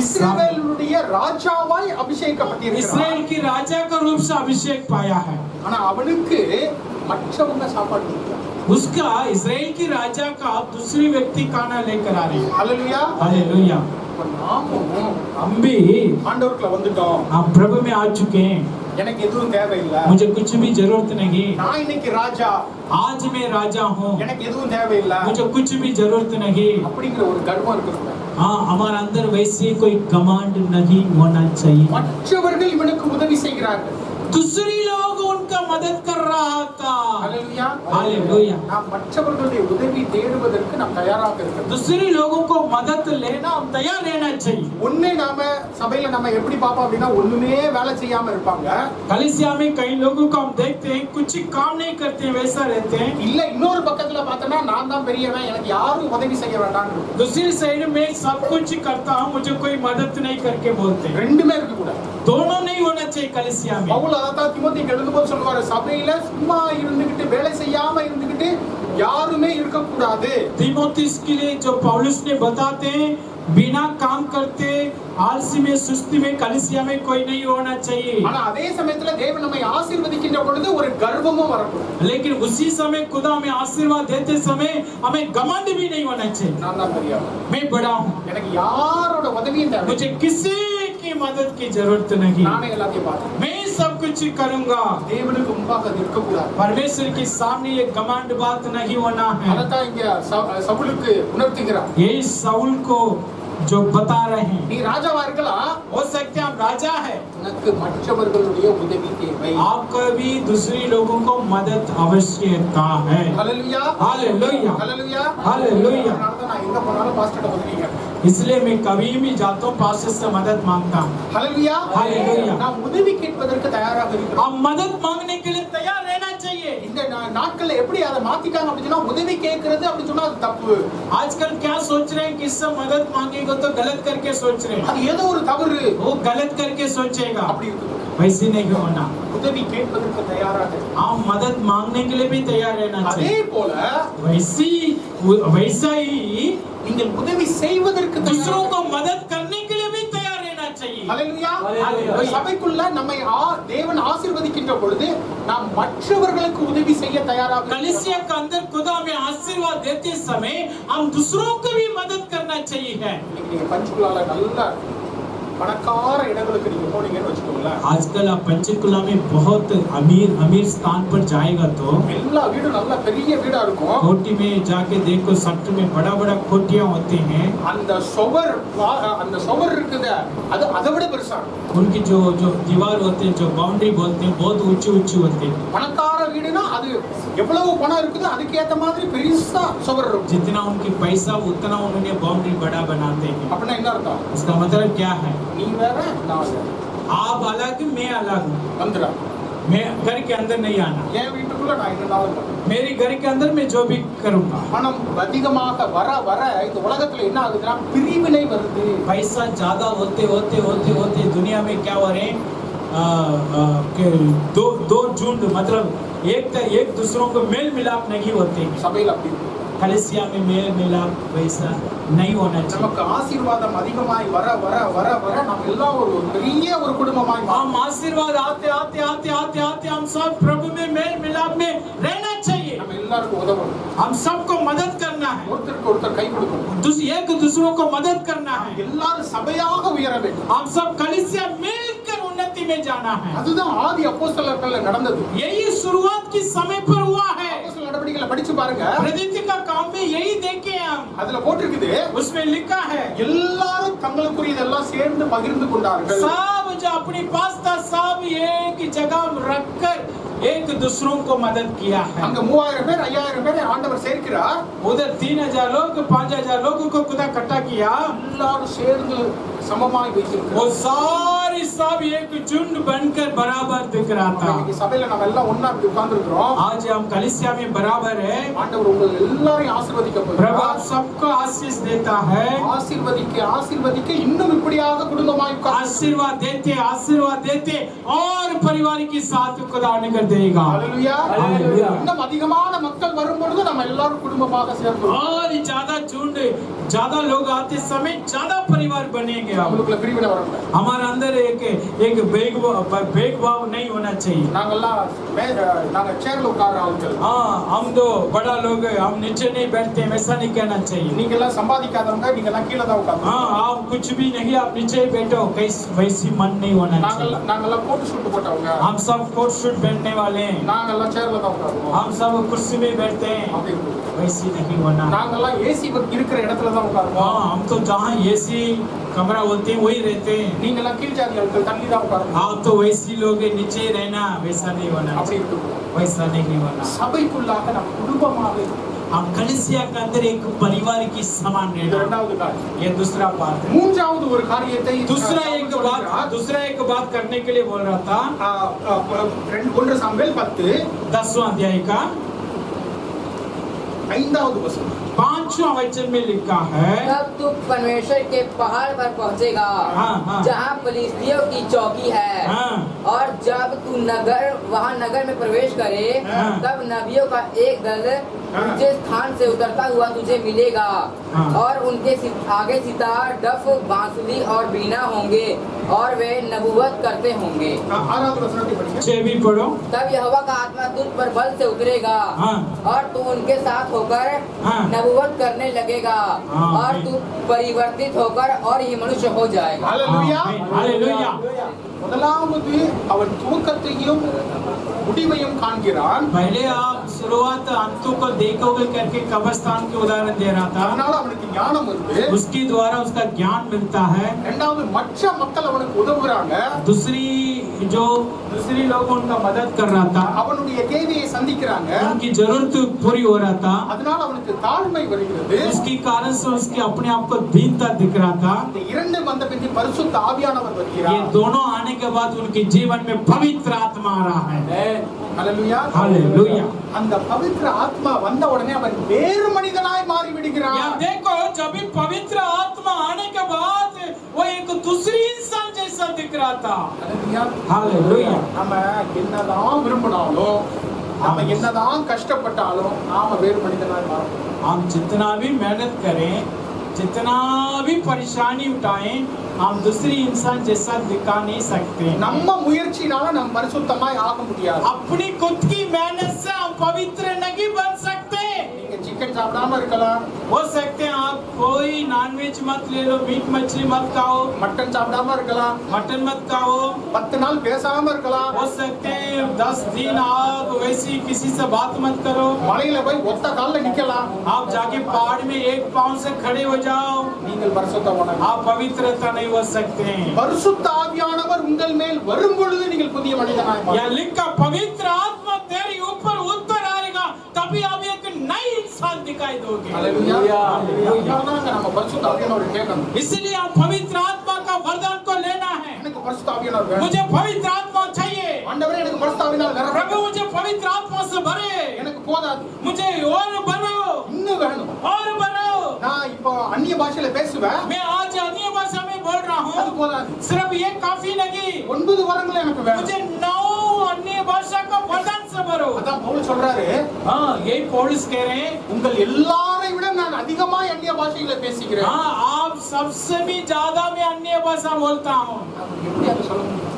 S1: இஸ்ரவேலுடைய ராஜாவாய் அபிஷேகப்பட்டிருக்கிறான்.
S2: इस्राएल की राजा का रूप से अभिषेक पाया है।
S1: ஆனா அவனுக்கு மற்றவங்க சாப்பாடு கொடுத்தாங்க.
S2: उसका इस्राएल की राजा का दूसरी व्यक्ति खाना लेकर आ रहे हैं।
S1: ஹல்லேலூயா.
S2: हालेलुया।
S1: இப்ப நாமும்
S2: हम भी
S1: ஆண்டவருக்குள்ள வந்துட்டோம்.
S2: हम प्रभु में आ चुके हैं।
S1: எனக்கு எதுவும் தேவையில்லை.
S2: मुझे कुछ भी जरूरत नहीं।
S1: நான் இன்னைக்கு ராஜா,
S2: आज मैं राजा हूँ,
S1: எனக்கு எதுவும் தேவையில்லை
S2: मुझे कुछ भी जरूरत नहीं।
S1: அப்படிங்கிற ஒரு கர்வம் இருக்குது.
S2: हाँ, हमारे अंदर वैसे कोई कमांड नहीं होना चाहिए।
S1: மற்றவர்கள் இவனுக்கு உதவி செய்கிறார்கள்.
S2: दूसरी लोग उनका मदद कर रहा था।
S1: ஹல்லேலூயா.
S2: हालेलुया।
S1: நாம் மற்றவர்களுடைய உதவி தேடுவதற்கு நாம் தயாராக இருக்கிறோம்.
S2: दूसरी लोगों को मदद लेना हम तैयार रहना चाहिए।
S1: ஒண்ணே நாம சபையில நம்ம எப்படி பாப்போம் அப்படின்னா ஒண்ணுமே வேலை செய்யாம இருப்பாங்க.
S2: कलीसिया में कई लोगों को हम देखते हैं कुछ काम नहीं करते हैं, वैसा रहते हैं।
S1: இல்ல இன்னொரு பக்கத்துல பார்த்தனா நான் தான் பெரியவன், எனக்கு யாரும் உதவி செய்ய வேண்டாம்னு இருக்கும்.
S2: दूसरी साइड में सब कुछ करता हूँ, मुझे कोई मदद नहीं करके बोलते हैं।
S1: ரெண்டுமே இருக்க கூடாது.
S2: दोनों नहीं होना चाहिए कलीसिया में।
S1: பவுல் அதான் தீமோத்தேயுக்கு எழுதும்போது சொல்வாரு, சபையில சும்மா இருந்துகிட்டு வேலை செய்யாம இருந்துகிட்டு யாருமே இருக்க கூடாது.
S2: तीमुथियुस के लिए जो पौलुस ने बताते हैं, बिना काम करते आलसी में सुस्ती में कलीसिया में कोई नहीं होना चाहिए।
S1: ஆனா அதே சமயத்துல தேவன் நம்மை ஆசீர்வதிக்கின்ற பொழுது ஒரு கர்வமும் வரக்கூடாது.
S2: लेकिन उसी समय खुदा हमें आशीर्वाद देते समय हमें घमंड भी नहीं होना चाहिए।
S1: நான் தான் பெரியவன்,
S2: मैं बड़ा हूँ,
S1: எனக்கு யாரோட உதவியும் தேவை,
S2: मुझे किसी की मदद की जरूरत नहीं,
S1: நானே எல்லாத்தையும் பார்த்தேன்.
S2: मैं सब कुछ करूंगा।
S1: தேவனுக்கு முன்பாக நிற்க கூடாது.
S2: परमेश्वर के सामने ये घमंड बात नहीं होना है।
S1: அதத்தான் இங்க சவுலுக்கு உணர்த்துகிறார்.
S2: यही साउल को जो बता रहे हैं,
S1: நீ ராஜாவா இருக்கலாம்,
S2: हो सकते हैं आप राजा है,
S1: உனக்கு மற்றவர்களுடைய உதவி தேவை.
S2: आपको भी दूसरी लोगों को मदद आवश्यकता है।
S1: ஹல்லேலூயா.
S2: हालेलुया।
S1: ஹல்லேலூயா.
S2: हालेलुया।
S1: அதனால நான் எங்க போனாலும் பாஸ்டர்ட்ட உதவி கேட்பேன்.
S2: इसलिए मैं कभी भी जाता हूँ पास्टर से मदद मांगता हूँ।
S1: ஹல்லேலூயா.
S2: ஹல்லேலூயா.
S1: நாம் உதவி கேட்பதற்கு தயாராக இருக்கிறோம்.
S2: हम मदद मांगने के लिए तैयार रहना चाहिए।
S1: இந்த நாட்கள்ல எப்படி அதை மாத்திட்டாங்க அப்படி சொன்னா உதவி கேட்கறது அப்படி சொன்னா அது தப்பு.
S2: आजकल क्या सोच रहे हैं, किससे मदद मांगेगा तो गलत करके सोच रहे हैं,
S1: அது ஏதோ ஒரு தவறு
S2: वो गलत करके सोचेगा,
S1: அப்படி இருக்குது.
S2: वैसे नहीं होना।
S1: உதவி கேட்பதற்கு தயாராக இரு.
S2: हम मदद मांगने के लिए भी तैयार रहना
S1: அதே
S2: चाहिए।
S1: போல
S2: वैसा ही
S1: நீங்கள் உதவி செய்வதற்கு
S2: दूसरों
S1: தயாராக
S2: को मदद करने के लिए भी तैयार रहना चाहिए।
S1: ஹல்லேலூயா.
S2: ஹல்லேலூயா.
S1: சபைக்குள்ள நம்மை தேவன் ஆசீர்வதிக்கின்ற பொழுது நாம் மற்றவர்களுக்கு உதவி செய்ய தயாராக இருக்கிறோம்.
S2: कलीसिया के अंदर खुदा हमें आशीर्वाद देते समय हम दूसरों को भी मदद करना चाहिए है।
S1: இன்னைக்கு நீங்க பஞ்சுகுலால நல்ல பணக்கார இடங்களுக்கு நீங்க போனீங்கன்னு வச்சுக்கோங்களேன்,
S2: आजकल आप पंचकुला में बहुत अमीर स्थान पर जाएगा तो
S1: எல்லா வீடும் நல்ல பெரிய வீடா இருக்கும்.
S2: कोठी में जाके देखो, सख्त में बड़ा बड़ा कोठियां होते हैं,
S1: அந்த சுவர் இருக்குது அது அதை விட பெருசா இருக்கும்.
S2: उनकी जो जो दीवार होते हैं, जो बाउंड्री बोलते हैं, बहुत ऊंची ऊंची होती है।
S1: பணக்கார வீடுனா அது எவ்வளவு பணம் இருக்குதோ அதுக்கு ஏத்த மாதிரி பெருசா சுவர் இருக்கும்.
S2: जितना उनके पैसा उतना उन्होंने बाउंड्री बड़ा बनाते हैं।
S1: அப்படின்னா என்ன அர்த்தம்?
S2: इसका मतलब क्या है?
S1: நீ வேற நான் வேற.
S2: आप अलग मैं अलग हूँ।
S1: வந்துடா,
S2: मैं घर के अंदर नहीं आना,
S1: என் வீட்டுக்குள்ள நான் என்னனாலும் பண்ணுவேன்.
S2: मेरे घर के अंदर मैं जो भी करूँगा।
S1: பணம் அதிகமாக வர வர இந்த உலகத்துல என்ன ஆகுதுன்னா பிரிவினை வருது.
S2: पैसा ज्यादा होते दुनिया में क्या हो रहे हैं, कि दो झुंड, मतलब एक दूसरों को मेल मिलाप नहीं होते हैं।
S1: சபையில அப்படி இருக்கு.
S2: कलीसिया में मेल मिलाप वैसा नहीं होना चाहिए।
S1: நமக்கு ஆசீர்வாதம் அதிகமாய் வர வர வர வர நாம் எல்லாம் ஒரு பெரிய ஒரு குடும்பமாய்
S2: हम आशीर्वाद आते हम सब प्रभु में मेल मिलाप में रहना चाहिए।
S1: நம்ம எல்லாருக்கும் உதவணும்.
S2: हम सबको मदद करना है,
S1: ஒருத்தருக்கு ஒருத்தர் கை கொடுக்கணும்.
S2: एक दूसरों को मदद करना है।
S1: எல்லாரும் சபையாக உயர வேண்டும்.
S2: हम सब कलीसिया मिलकर उन्नति में जाना है।
S1: அதுதான் ஆதி அப்போஸ்தலர்கள்ல நடந்தது.
S2: यही शुरुआत के समय पर हुआ है।
S1: அப்போஸ்தல நடவடிக்கைகளை படிச்சு பாருங்க,
S2: प्रदिति का काम में यही देखे हम,
S1: அதுல போட்டிருக்குது
S2: उसमें लिखा है
S1: எல்லாரும் தங்களுக்குரியதெல்லாம் சேர்ந்து பகிர்ந்து கொண்டார்கள்.
S2: सब जो अपनी पास था सब एक जगह रखकर एक दूसरों को मदद किया है।
S1: அங்க 3000 பேர் 5000 பேர் ஆண்டவர் சேர்க்கிறார்.
S2: उधर 3000 लोग 5000 लोगों को खुदा इकट्ठा किया,
S1: எல்லாரும் சேர்ந்து சமமாய்
S2: वो
S1: வைத்திருக்கிறார்.
S2: सारी सब एक झुंड बनकर बराबर दिख रहा था।
S1: இன்னைக்கு சபையில நம்ம எல்லாம் ஒண்ணா இப்படி உட்கார்ந்திருக்கிறோம்.
S2: आज हम कलीसिया में बराबर है।
S1: ஆண்டவர் உங்களை எல்லாரையும் ஆசீர்வதிக்க
S2: प्रभु
S1: போகிறார்.
S2: आप सबको आशीष देता है।
S1: ஆசீர்வதிக்க இன்னும் இப்படியாக குடும்பமாய் உட்கார்ந்து
S2: आशीर्वाद देते और परिवार के साथ खुदा निकल देगा।
S1: ஹல்லேலூயா.
S2: ஹல்லேலூயா.
S1: இன்னும் அதிகமான மக்கள் வரும் பொழுது நம்ம எல்லாரும் குடும்பமாக சேர்ந்துருவோம்.
S2: और ज्यादा झुंड, ज्यादा लोग आते समय ज्यादा परिवार बनेंगे।
S1: நம்மளுக்குள்ள பிரிவினை வரக்கூடாது.
S2: हमारे अंदर एक भेदभाव नहीं होना चाहिए।
S1: நாங்க சேர்ல உட்கார்ற ஆட்கள்.
S2: हाँ, हम तो बड़ा लोग हम नीचे नहीं बैठते, वैसा नहीं कहना चाहिए।
S1: நீங்க எல்லாம் சம்பாதிக்காதவங்க, நீங்க எல்லாம் கீழ தான் உட்கார்ந்து.
S2: हाँ, आप कुछ भी नहीं, आप नीचे ही बैठो, वैसी मन नहीं होना चाहिए।
S1: நாங்க எல்லாம் கோட் ஷூட் போட்டவங்க.
S2: हम सब कोट शूट बैठने वाले हैं,
S1: நாங்க எல்லாம் சேர்ல தான் உட்காருவோம்.
S2: हम सब कुर्सी में बैठते हैं,
S1: அப்படி இருக்கு.
S2: वैसी नहीं होना।
S1: நாங்க எல்லாம் ஏசி இருக்கிற இடத்துல தான் உட்காருவோம்.
S2: हाँ हम तो जहाँ एसी कमरा होते हैं वही रहते हैं.
S1: நீங்க எல்லாம் கீழ் ஜாதி ஆட்கள் தள்ளி தான் உட்காருவோம்.
S2: आप तो वैसी लोग हैं, नीचे ही रहना, वैसा नहीं होना.
S1: அப்படி இருக்கு.
S2: वैसा नहीं होना.
S1: சபைக்குள்ளாக நம்ம குடும்பமாக
S2: हम कलीसिया के अंदर एक परिवार की समान
S1: இது
S2: रहना.
S1: இரண்டாவது காரியம்.
S2: ये दूसरा बात है.
S1: மூன்றாவது ஒரு காரியத்தை
S2: दूसरा एक बात करने के लिए बोल रहा था.
S1: 1 சாமுவேல் 10
S2: 10वां अध्याय का
S1: 5வது வசனம்.
S2: 5वां वचन में लिखा है.
S3: तब तू परमेश्वर के पहाड़ पर पहुंचेगा
S2: हाँ.
S3: जहाँ फिलिस्तियों की चौकी है
S2: हाँ.
S3: और जब तू वहाँ नगर में प्रवेश करे
S2: हाँ.
S3: तब नबियों का एक दल
S1: हाँ.
S3: ऊंचे स्थान से उतरता हुआ तुझे मिलेगा
S2: हाँ.
S3: और उनके आगे सितार, डफ, बांसुरी और बीना होंगे और वे नबूवत करते होंगे.
S1: 6வது वचனத்தை படிங்க.
S2: 6 भी पढ़ो.
S3: तब यहोवा का आत्मा तुझ पर बल से उतरेगा
S2: हाँ.
S3: और तू उनके साथ होकर
S2: हाँ.
S3: नबूवत करने लगेगा
S2: हाँ.
S3: और तू परिवर्तित होकर और ही मनुष्य हो जाएगा.
S1: ஹalleluya.
S2: हालेलुया.
S1: முதலாவது அவன் துவக்கத்தையும் முடிவையும் காண்கிறான்.
S2: पहले आप शुरुआत अंतों को देखोगे करके कब्रिस्तान के उदाहरण दे रहा था.
S1: அதனால அவனுக்கு ஞானம் வருது.
S2: उसके द्वारा उसका ज्ञान मिलता है.
S1: இரண்டாவது மற்ற மக்கள் அவனுக்கு உதவுறாங்க.
S2: दूसरी लोग उनका मदद कर रहा था.
S1: அவனுடைய தேவையை சந்திக்கிறாங்க.
S2: उनकी जरूरत पूरी हो रहा था.
S1: அதனால அவனுக்கு தாழ்மை வருகிறது.
S2: उसके कारण से उसके अपने आप को दीनता दिख रहा था.
S1: இந்த இரண்டு வந்த பின் பரிசுத்த ஆவியானவர்
S2: ये
S1: வருகிறார்.
S2: दोनों आने के बाद उनके जीवन में पवित्र आत्मा आ रहा है.
S1: ஹalleluya.
S2: हालेलुया.
S1: அந்த பவித்திர ஆத்மா வந்த உடனே அவன் வேறு மனிதனாய் மாறி
S2: या
S1: விடுகிறான்.
S2: देखो जब भी पवित्र आत्मा आने के बाद वो एक दूसरी इंसान जैसा दिख रहा था.
S1: ஹalleluya.
S2: हालेलुया.
S1: நம்ம என்னதான் விரும்பினாலும் நம்ம என்னதான் கஷ்டப்பட்டாலும் நாம வேறு மனிதனாய் மாறோம்.
S2: हम जितना भी मेहनत करें, जितना भी परेशानी उठाएं, हम दूसरी इंसान जैसा दिखा नहीं सकते.
S1: நம்ம முயற்சினால நம்ம பரிசுத்தமாய் ஆக முடியாது.
S2: अपनी खुद की मेहनत से हम पवित्र नहीं बन सकते.
S1: நீங்க சிக்கன் சாப்பிடாம இருக்கலாம்,
S2: हो सकते हैं आप कोई नॉनवेज मत ले लो, मीट मछली मत खाओ,
S1: மட்டன் சாப்பிடாம இருக்கலாம்,
S2: मटन मत खाओ.
S1: 10 நாள் பேசாம இருக்கலாம்,
S2: हो सकते हैं 10 दिन आप वैसी किसी से बात मत करो.
S1: மலையில போய் ஒத்த கால்ல நிக்கலாம்.
S2: आप जाके पहाड़ में एक पांव से खड़े हो जाओ,
S1: நீங்கள் பரிசுத்தவான்கள்.
S2: आप पवित्रता नहीं हो सकते हैं.
S1: பரிசுத்த ஆவியானவர் உங்கள் மேல் வரும் பொழுது நீங்கள் புதிய மனிதனாய்
S2: या
S1: மாறுவீர்கள்.
S2: लिखा पवित्र आत्मा तेरे ऊपर उतर आएगा, तभी आप एक नई इंसान दिखाई दोगे.
S1: ஹalleluya. அதனால நம்ம பரிசுத்த ஆவியானவரை கேட்கணும்.
S2: इसलिए आप पवित्र आत्मा का वरदान को लेना है.
S1: எனக்கு பரிசுத்த ஆவியானவர் வேணும்.
S2: मुझे पवित्र आत्मा चाहिए.
S1: ஆண்டவரே எனக்கு பரிசுத்த ஆவியானவர்
S2: प्रभु
S1: நிரப்புங்க.
S2: मुझे पवित्र आत्मा से भरे.
S1: எனக்கு போதாது,
S2: मुझे और भरो,
S1: இன்னும் வேணும்.
S2: और भरो.
S1: நான் இப்போ அந்நிய பாஷையில பேசுவேன்,
S2: मैं आज अन्य भाषा में बोल रहा
S1: அது
S2: हूँ.
S1: போதாது.
S2: सिर्फ ये काफी नहीं,
S1: 9 வரங்கள் எனக்கு வேணும்.
S2: मुझे 9 अन्य भाषा का वरदान से भरो.
S1: அதான் பவுல் சொல்றாரு,
S2: हाँ यही पौलुस कह रहे हैं.
S1: உங்கள் எல்லாரை விட நான் அதிகமா அந்நிய பாஷையில பேசுகிறேன்.
S2: हाँ आप सबसे भी ज्यादा मैं अन्य भाषा बोलता हूँ.
S1: எப்படி அதை சொல்ல முடியும்?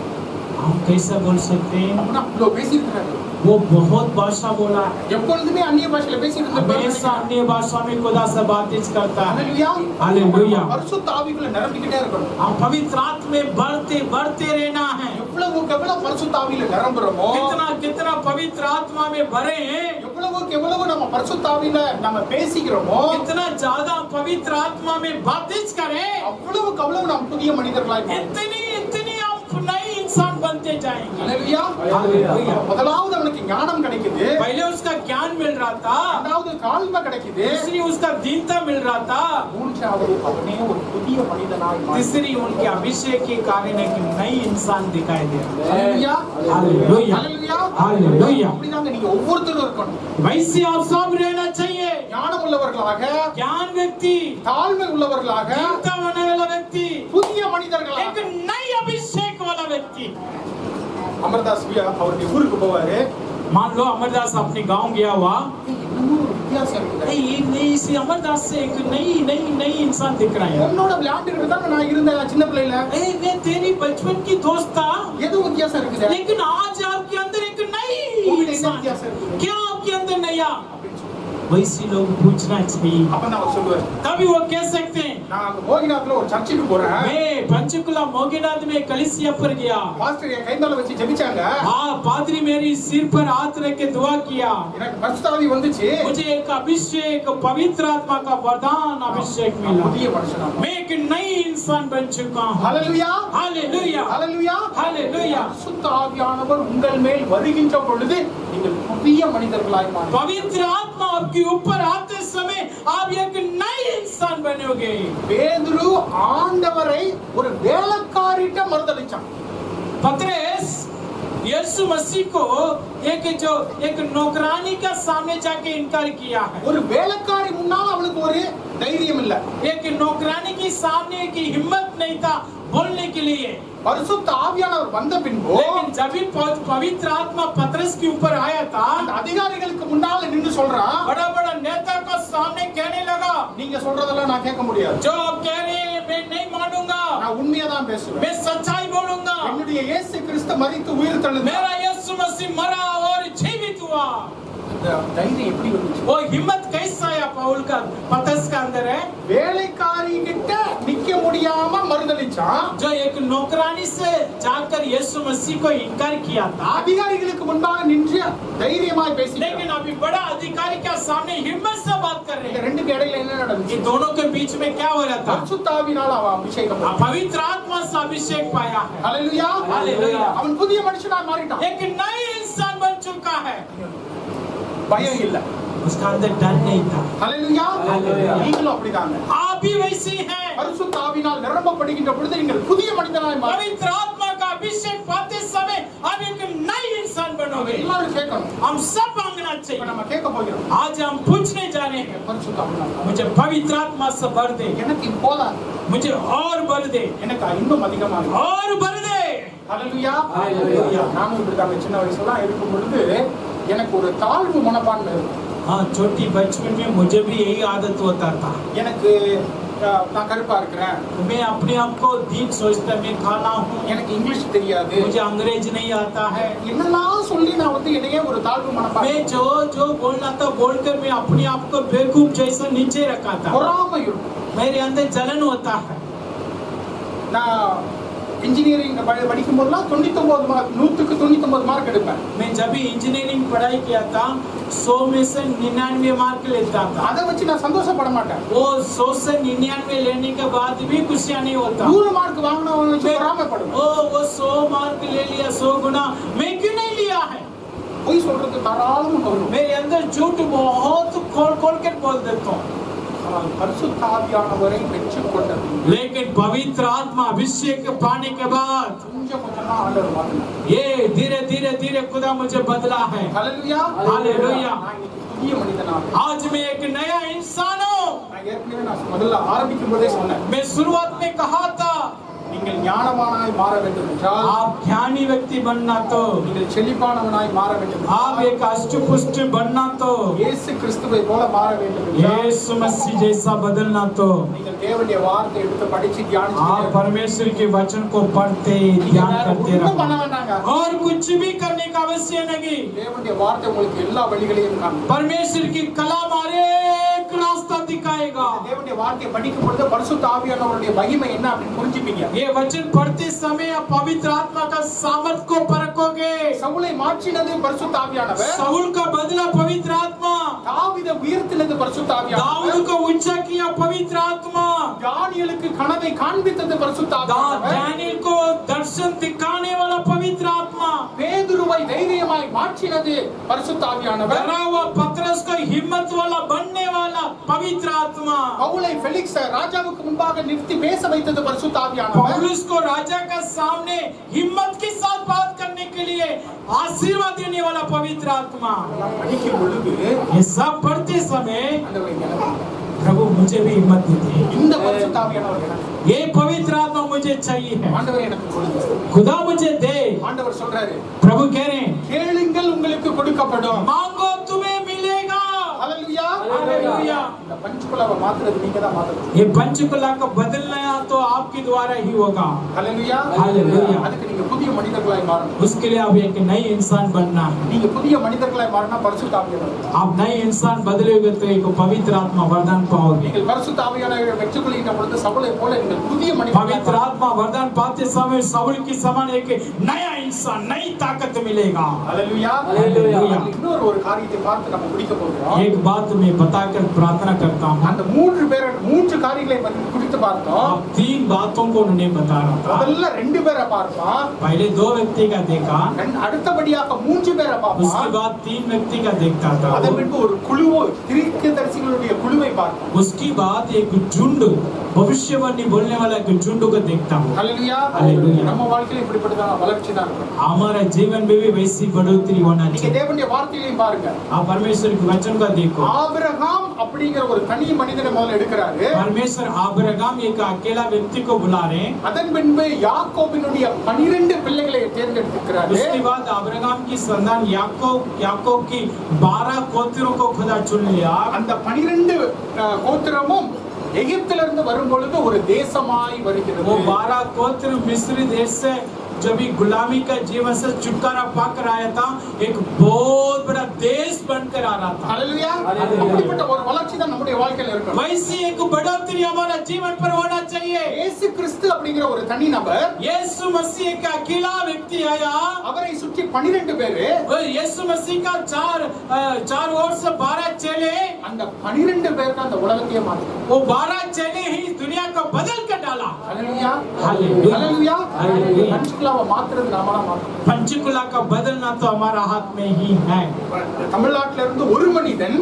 S2: हम कैसे बोल सकते हैं?
S1: அப்படின்னா இவ்வளவு பேசியிருக்கிறாரு.
S2: वो बहुत भाषा बोला है.
S1: எப்பொழுதுமே அந்நிய பாஷையில பேசிட்டு
S2: हमेशा अन्य भाषा में खुदा से बातचीत करता है.
S1: ஹalleluya.
S2: हालेलुया.
S1: பரிசுத்த ஆவிக்குள்ள நிரம்பிக்கிட்டே இருக்கணும்.
S2: हम पवित्र आत्मा में बढ़ते रहना है.
S1: எவ்வளவுக்கு எவ்வளவு பரிசுத்த ஆவியில நிரம்புறோமோ,
S2: कितना पवित्र आत्मा में भरे हैं,
S1: எவ்வளவுக்கு எவ்வளவு நம்ம பரிசுத்த ஆவியில நம்ம பேசிக்கிறோமோ,
S2: कितना ज्यादा पवित्र आत्मा में बातचीत करें,
S1: அவ்வளவுக்கு அவ்வளவு நாம் புதிய மனிதர்களாய் மாறுவோம்.
S2: इतनी हम नए इंसान बनते जाएंगे.
S1: ஹalleluya.
S2: हालेलुया.
S1: முதலாவது அவனுக்கு ஞானம் கிடைக்குது,
S2: पहले उसका ज्ञान मिल रहा था,
S1: இரண்டாவது தாழ்மை கிடைக்குது,
S2: दूसरी उसका दीनता मिल रहा था,
S1: மூன்றாவது அவனே ஒரு புதிய மனிதனாய் மாறுகிறான்.
S2: तीसरी उनके अभिषेक के कारण एक नई इंसान दिखाई दे रहा है.
S1: ஹalleluya.
S2: हालेलुया.
S1: ஹalleluya.
S2: हालेलुया.
S1: அப்படிதாங்க நீங்க ஒவ்வொருத்தரும் இருக்கணும்.
S2: वैसे आप सब रहना चाहिए.
S1: ஞானம் உள்ளவர்களாக,
S2: ज्ञान व्यक्ति,
S1: தாழ்மை உள்ளவர்களாக,
S2: दीनता होने वाला व्यक्ति,
S1: புதிய மனிதர்களாக.
S2: एक नई अभिषेक वाला व्यक्ति.
S1: அமர்தாஸ் அவருடைய ஊருக்கு போவாரு,
S2: मान लो अमरदास अपने गांव गया हुआ,
S1: இன்னும் ஒரு வித்தியாசம் இருக்குது.
S2: एक नई इसी अमरदास से एक नई इंसान दिख रहा है.
S1: என்னோட விளையாட்டுக்கு தான் நான் இருந்தேன் சின்ன பிள்ளையில.
S2: मैं तेरी बचपन की दोस्त था,
S1: எது வித்தியாசம் இருக்குது?
S2: लेकिन आज आपके अंदर एक नई
S1: உங்ககிட்ட என்ன
S2: इंसान है.
S1: வித்தியாசம் இருக்குது?
S2: क्या आपके अंदर नया?
S1: அப்படின்னு சொல்லுவாங்க.
S2: वैसे लोग पूछना चाहिए।
S1: அப்ப நான் சொல்லுவேன்,
S2: तभी वो कह सकते हैं
S1: நான் அங்க மோகினாத்துல ஒரு சர்ச்சுக்கு போறேன்,
S2: मैं पंचकुला मोगीनाथ में कलीसिया पर गया,
S1: பாஸ்டர் என் கை மேல வச்சு ஜெபிச்சாங்க,
S2: हाँ पादरी मेरी सिर पर हाथ रख के दुआ किया,
S1: எனக்கு பரிசுத்தாவி வந்துச்சு,
S2: मुझे एक अभिषेक पवित्र आत्मा का वरदान अभिषेक
S1: நான்
S2: मिला,
S1: புதிய மனுஷனா
S2: मैं एक नई इंसान बन चुका हूँ।
S1: ஹalleluya
S2: हालेलुया
S1: ஹalleluya
S2: हालेलुया।
S1: பரிசுத்த ஆவியானவர் உங்கள் மேல் வருகின்ற பொழுது நீங்கள் புதிய மனிதர்களாய் மாறுவீர்கள்।
S2: पवित्र आत्मा आपके ऊपर आते समय आप एक नए इंसान बनोगे।
S1: பேதுரு ஆண்டவரை ஒரு வேலைக்காரிட்ட மறுதலிச்சான்।
S2: पतरस यीशु मसीह को एक नौकरानी का सामने जाके इनकार किया है।
S1: ஒரு வேலைக்காரி முன்னால அவனுக்கு ஒரு தைரியம் இல்ல,
S2: एक नौकरानी के सामने की हिम्मत नहीं था बोलने के लिए।
S1: பரிசுத்த ஆவியானவர் வந்த பின்பு
S2: लेकिन जब भी पवित्र आत्मा पतरस के ऊपर आया था,
S1: அந்த அதிகாரிகளுக்கு முன்னால நின்னு சொல்றான்,
S2: बड़ा बड़ा नेता को सामने कहने लगा,
S1: நீங்க சொல்றதெல்லாம் நான் கேட்க முடியாது,
S2: जो आप कह रहे हैं मैं नहीं मानूंगा,
S1: நான் உண்மையா தான் பேசுவேன்,
S2: मैं सच्चाई बोलूंगा।
S1: என்னுடைய இயேசு கிறிஸ்து மரித்து உயிர் தெழுந்தார்।
S2: मेरा यीशु मसीह मरा और जीवित हुआ।
S1: இந்த தைரியம் எப்படி வந்துச்சு?
S2: वो हिम्मत कैसा आया पतरस का अंदर है,
S1: வேலைக்காரி கிட்ட நிக்க முடியாம மறுதலிச்சான்,
S2: जो एक नौकरानी से जाकर यीशु मसीह को इनकार किया था,
S1: அதிகாரிகளுக்கு முன்பாக நின்று தைரியமாய் பேசினான்।
S2: लेकिन अभी बड़ा अधिकारी के सामने हिम्मत से बात कर रहे
S1: இந்த
S2: हैं।
S1: ரெண்டுக்கு இடையில என்ன நடந்துச்சு?
S2: इन दोनों के बीच में क्या हो रहा था?
S1: பரிசுத்த ஆவியினால அவன் அபிஷேகம் பெற்றான்।
S2: पवित्र आत्मा से अभिषेक पाया है।
S1: ஹalleluya
S2: ஹalleluya।
S1: அவன் புதிய மனுஷனாய் மாறிட்டான்।
S2: एक नए इंसान बन चुका है,
S1: பயம் இல்ல।
S2: उसका अंदर डर नहीं था।
S1: ஹalleluya
S2: ஹalleluya।
S1: நீங்களும் அப்படிதாங்க।
S2: आप भी वैसे ही हैं।
S1: பரிசுத்த ஆவியினால் நிரப்பப்படுகின்ற பொழுது நீங்கள் புதிய மனிதனாய் மாறுவீர்கள்।
S2: पवित्र आत्मा का अभिषेक पाते समय आप एक नए इंसान बनोगे।
S1: எல்லாரும் கேட்கணும்।
S2: हम सब मांगना
S1: இப்ப
S2: चाहिए।
S1: நம்ம கேட்க போகிறோம்,
S2: आज हम पूछने जा रहे हैं,
S1: பரிசுத்த ஆவியினால்
S2: मुझे पवित्र आत्मा से भर दे,
S1: எனக்கு இப்போதா
S2: मुझे और भर दे,
S1: எனக்கு இன்னும் அதிகமாக
S2: और भर दे।
S1: ஹalleluya
S2: ஹalleluya।
S1: நானும் இப்படிதாங்க சின்ன வயசுலாம் இருக்கும் பொழுது எனக்கு ஒரு தாழ்வு மனப்பான்மை இருக்கும்।
S2: हाँ, छोटी बचपन में मुझे भी यही आदत होता था।
S1: எனக்கு நான் கருப்பா இருக்கிறேன்,
S2: मैं अपने आप को दीन सोचता, मैं काला हूँ,
S1: எனக்கு இங்கிலீஷ் தெரியாது,
S2: मुझे अंग्रेज नहीं आता है।
S1: என்னெல்லாம் சொல்லி நான் வந்து என்னையே ஒரு தாழ்வு மனப்பான்மை,
S2: मैं जो बोलना था बोलकर मैं अपने आप को बेवकूफ जैसा नीचे रखा था।
S1: பொறாமை இருக்கும்।
S2: मेरे अंदर जलन होता है।
S1: நான் இன்ஜினியரிங் படிக்கும் போதெல்லாம் 99 மார்க் 100க்கு 99 மார்க் எடுப்பேன்।
S2: मैं जब भी इंजीनियरिंग पढ़ाई किया था 100 में से 99 मार्क लेता था।
S1: அதை வச்சு நான் சந்தோஷப்பட மாட்டேன்।
S2: वो 100 से 99 लेने के बाद भी खुशियाँ नहीं होता।
S1: 100 மார்க் வாங்கினவன் வச்சு பொறாமைப்படுவேன்।
S2: वो 100 मार्क ले लिया, 100 गुना मैं क्यों नहीं लिया है?
S1: பொய் சொல்றது தாராளமா வரும்।
S2: मेरे अंदर झूठ बहुत खोल के बोल देता हूँ।
S1: ஆனால் பரிசுத்த ஆவியானவரை பெற்றுக்கொண்டது
S2: लेकिन पवित्र आत्मा अभिषेक पाने के बाद
S1: கொஞ்சம் கொஞ்சமா ஆண்டவர் மாத்தினார்।
S2: ये धीरे धीरे खुदा मुझे बदला है।
S1: ஹalleluya
S2: ஹalleluya।
S1: நான் இன்னைக்கு புதிய மனிதனாக
S2: आज मैं एक नया इंसान हूँ।
S1: நான் ஏற்கனவே நான் முதல்ல ஆரம்பிக்கும் போதே சொன்னேன்,
S2: मैं शुरुआत में कहा था,
S1: நீங்கள் ஞானவானாய் மாற வேண்டும் என்றால்,
S2: आप ज्ञानी व्यक्ति बनना तो,
S1: நீங்கள் செழிப்பானவனாய் மாற வேண்டும்
S2: आप
S1: என்றால்,
S2: एक अष्टपुष्ट बनना तो,
S1: இயேசு கிறிஸ்துவை போல மாற வேண்டும் என்றால்,
S2: यीशु मसीह जैसा बदलना तो
S1: நீங்கள் தேவனுடைய வார்த்தை எடுத்து படிச்சு
S2: आप
S1: தியானிச்சு
S2: परमेश्वर के वचन को पढ़ते ध्यान करते
S1: ஒண்ணும் பண்ண
S2: रहो
S1: வேண்டாங்க।
S2: और कुछ भी करने का आवश्यक नहीं।
S1: தேவனுடைய வார்த்தை உங்களுக்கு எல்லா வழிகளையும் காண்பிக்கும்।
S2: परमेश्वर की कलाम हर एक रास्ता दिखाएगा।
S1: தேவனுடைய வார்த்தையை படிக்கும் பொழுது பரிசுத்த ஆவியானவருடைய மகிமை என்ன அப்படின்னு புரிஞ்சுப்பீங்க।
S2: ये वचन पढ़ते समय आप पवित्र आत्मा का सामर्थ को परखोगे।
S1: சவுலை மாற்றினது பரிசுத்த ஆவியானவர்,
S2: साउल का बदला पवित्र आत्मा,
S1: தாவீதை உயர்த்தினது பரிசுத்த
S2: दाऊद
S1: ஆவியானவர்,
S2: को ऊंचा किया पवित्र आत्मा,
S1: தானியேலுக்கு கனவை காண்பித்தது பரிசுத்த ஆவியானவர்,
S2: दानियेल को दर्शन दिखाने वाला पवित्र आत्मा,
S1: பேதுருவை தைரியமாய் மாற்றினது பரிசுத்த ஆவியானவர்,
S2: डरा हुआ पतरस को हिम्मत वाला बनने वाला पवित्र आत्मा,
S1: பவுலை ஃபெலிக்ஸ் ராஜாவுக்கு முன்பாக நிறுத்தி பேச வைத்தது பரிசுத்த ஆவியானவர்,
S2: पौलुस को राजा का सामने हिम्मत के साथ बात करने के लिए आशीर्वाद देने वाला पवित्र आत्मा।
S1: படிக்கும் பொழுது
S2: ये सब पढ़ते समय
S1: ஆண்டவரே எனக்கு
S2: प्रभु मुझे भी हिम्मत दीजिए,
S1: இந்த பரிசுத்த ஆவியானவர் எனக்கு,
S2: ये पवित्र आत्मा मुझे चाहिए है,
S1: ஆண்டவரே எனக்கு கொடுங்க।
S2: खुदा मुझे दे।
S1: ஆண்டவர் சொல்றாரு,
S2: प्रभु कह रहे हैं
S1: கேளுங்கள் உங்களுக்கு கொடுக்கப்படும்।
S2: मांगो तुम्हें मिलेगा।
S1: ஹalleluya।
S2: हालेलुया। हालेलुया।
S1: இந்த பஞ்சுகுலாவை மாத்துறது நீங்க தான் மாத்தணும்.
S2: ये पंचकुला को बदलना तो आपके द्वारा ही होगा।
S1: ஹalleluya.
S2: हालेलुया।
S1: அதுக்கு நீங்க புதிய மனிதர்களாய் மாறணும்.
S2: उसके लिए आप एक नई इंसान बनना है।
S1: நீங்க புதிய மனிதர்களாய் மாறினா பரிசுத்த ஆவியானவர்.
S2: आप नए इंसान बदलोगे तो एक पवित्र आत्मा वरदान पाओगे।
S1: நீங்கள் பரிசுத்த ஆவியானவரை பெற்றுக்கொள்கின்ற பொழுது சவுலை போல நீங்கள் புதிய மனிதர்களாய்
S2: पवित्र आत्मा वरदान पाते समय साउल की समान एक नया इंसान, नई ताकत मिलेगा।
S1: ஹalleluya.
S2: हालेलुया।
S1: இன்னொரு ஒரு காரியத்தை பார்த்து நம்ம முடிக்க போகிறோம்.
S2: एक बात मैं बताकर प्रार्थना करता हूँ।
S1: அந்த மூன்று காரியங்களை குறித்து பார்த்தோம்.
S2: आप 3 बातों को उन्होंने बता रहा था।
S1: முதல்ல 2 பேரை பார்த்தோம்.
S2: पहले 2 व्यक्ति का देखा,
S1: அடுத்தபடியாக 3 பேரை
S2: उसके
S1: பார்த்தோம்.
S2: बाद 3 व्यक्ति का देखता था।
S1: அதன் பின்பு ஒரு குழுவை தீர்க்கதரிசிகளுடைய குழுவை பார்த்தோம்.
S2: उसके बाद एक झुंड, भविष्यवाणी बोलने वाला एक झुंड को देखता हूँ।
S1: ஹalleluya.
S2: ஹalleluya.
S1: நம்ம வாழ்க்கையில இப்படிப்பட்டதான வளர்ச்சி தான் இருக்கும்.
S2: हमारा जीवन में भी वैसी बढ़ोतरी होना
S1: நீங்க
S2: चाहिए।
S1: தேவனுடைய வார்த்தையையும் பாருங்க.
S2: आप परमेश्वर के वचन का देखो।
S1: ஆபிரகாம் அப்படிங்கிற ஒரு தனி மனிதனை முதல்ல எடுக்கிறாரு.
S2: परमेश्वर अब्राहम एक अकेला व्यक्ति को बुला रहे हैं।
S1: அதன் பின்பு யாக்கோபினுடைய 12 பிள்ளைகளை தேர்ந்தெடுக்கிறாரு.
S2: उसके बाद अब्राहम की संतान याकूब की 12 गोत्रों को खुदा चुन लिया।
S1: அந்த 12 கோத்திரமும் எகிப்திலிருந்து வரும் பொழுது ஒரு தேசமாய் வருகிறது.
S2: वो 12 गोत्र मिस्र देश से जब भी गुलामी का जीवन से छुटकारा पाकर आया था, एक बहुत बड़ा देश बनकर आ रहा था।
S1: ஹalleluya.
S2: ஹalleluya.
S1: அப்படிப்பட்ட ஒரு வளர்ச்சி தான் நம்முடைய வாழ்க்கையில இருக்கணும்.
S2: वैसी एक बढ़ोतरी हमारा जीवन पर होना चाहिए।
S1: இயேசு கிறிஸ்து அப்படிங்கிற ஒரு தனி நபர்,
S2: यीशु मसीह एक अकेला व्यक्ति आया
S1: அவரை சுற்றி 12 பேரு,
S2: और यीशु मसीह का चार ओर से 12 चेले,
S1: அந்த 12 பேர் தான் அந்த உலகத்தையே மாத்தினாங்க.
S2: वो 12 चेले ही दुनिया को बदल कर डाला।
S1: ஹalleluya.
S2: ஹalleluya.
S1: ஹalleluya.
S2: ஹalleluya.
S1: பஞ்சுகுலாவை மாத்துறது நாம தான் மாத்தணும்.
S2: पंचकुला का बदलना तो हमारा हाथ में ही है।
S1: தமிழ்நாட்டில இருந்து ஒரு மனிதன்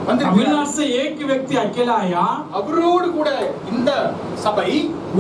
S1: வந்து
S2: तमिलनाडु से एक व्यक्ति अकेला आया,
S1: அவரோடு கூட இந்த சபை,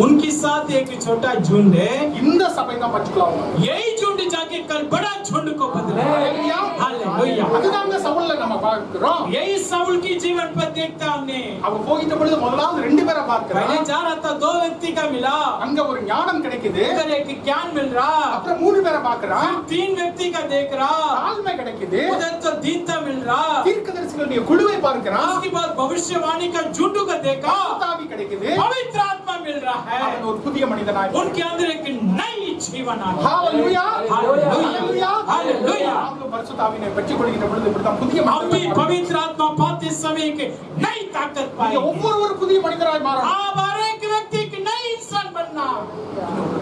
S2: उनके साथ एक छोटा झुंड है।
S1: இந்த சபை தான் பஞ்சுகுலாவை.
S2: यही झुंड जाके कल बड़ा झुंड को बदले।
S1: ஹalleluya.
S2: हालेलुया।
S1: அதுதாங்க சவுல்ல நம்ம பார்க்கிறோம்.
S2: यही साउल की जीवन पर देखता हमने।
S1: அவ போகிட்ட பொழுது முதலாவது 2 பேரை
S2: पहले
S1: பார்க்கிறான்.
S2: जा रहा था 2 व्यक्ति का मिला,
S1: அங்க ஒரு ஞானம் கிடைக்குது.
S2: उधर एक ज्ञान मिल रहा,
S1: அப்புறம் 3 பேரை பார்க்கறான்.
S2: 3 व्यक्ति का देख रहा,
S1: தாழ்மை கிடைக்குது.
S2: उधर तो दीनता मिल रहा।
S1: தீர்க்கதரிசிகளுடைய குழுவை பார்க்கறான்.
S2: उसके बाद भविष्यवाणी का झुंड को देखा,
S1: தாவி கிடைக்குது.
S2: पवित्र आत्मा मिल रहा है।
S1: அவன் ஒரு புதிய மனிதனாய்.
S2: उनके अंदर एक नई जीवन आ गया।
S1: ஹalleluya.
S2: हालेलुया। हालेलुया।
S1: நாமளும் பரிசுத்த ஆவியை பெற்றுக்கொள்கின்ற பொழுது இப்படிதான் புதிய
S2: हम भी
S1: மனிதனாய்.
S2: पवित्र आत्मा पाते समय एक नई ताकत
S1: நீங்க
S2: पाएंगे।
S1: ஒவ்வொரு புதிய மனிதராய் மாறணும்.
S2: आप हर एक व्यक्ति एक नई इंसान बनना।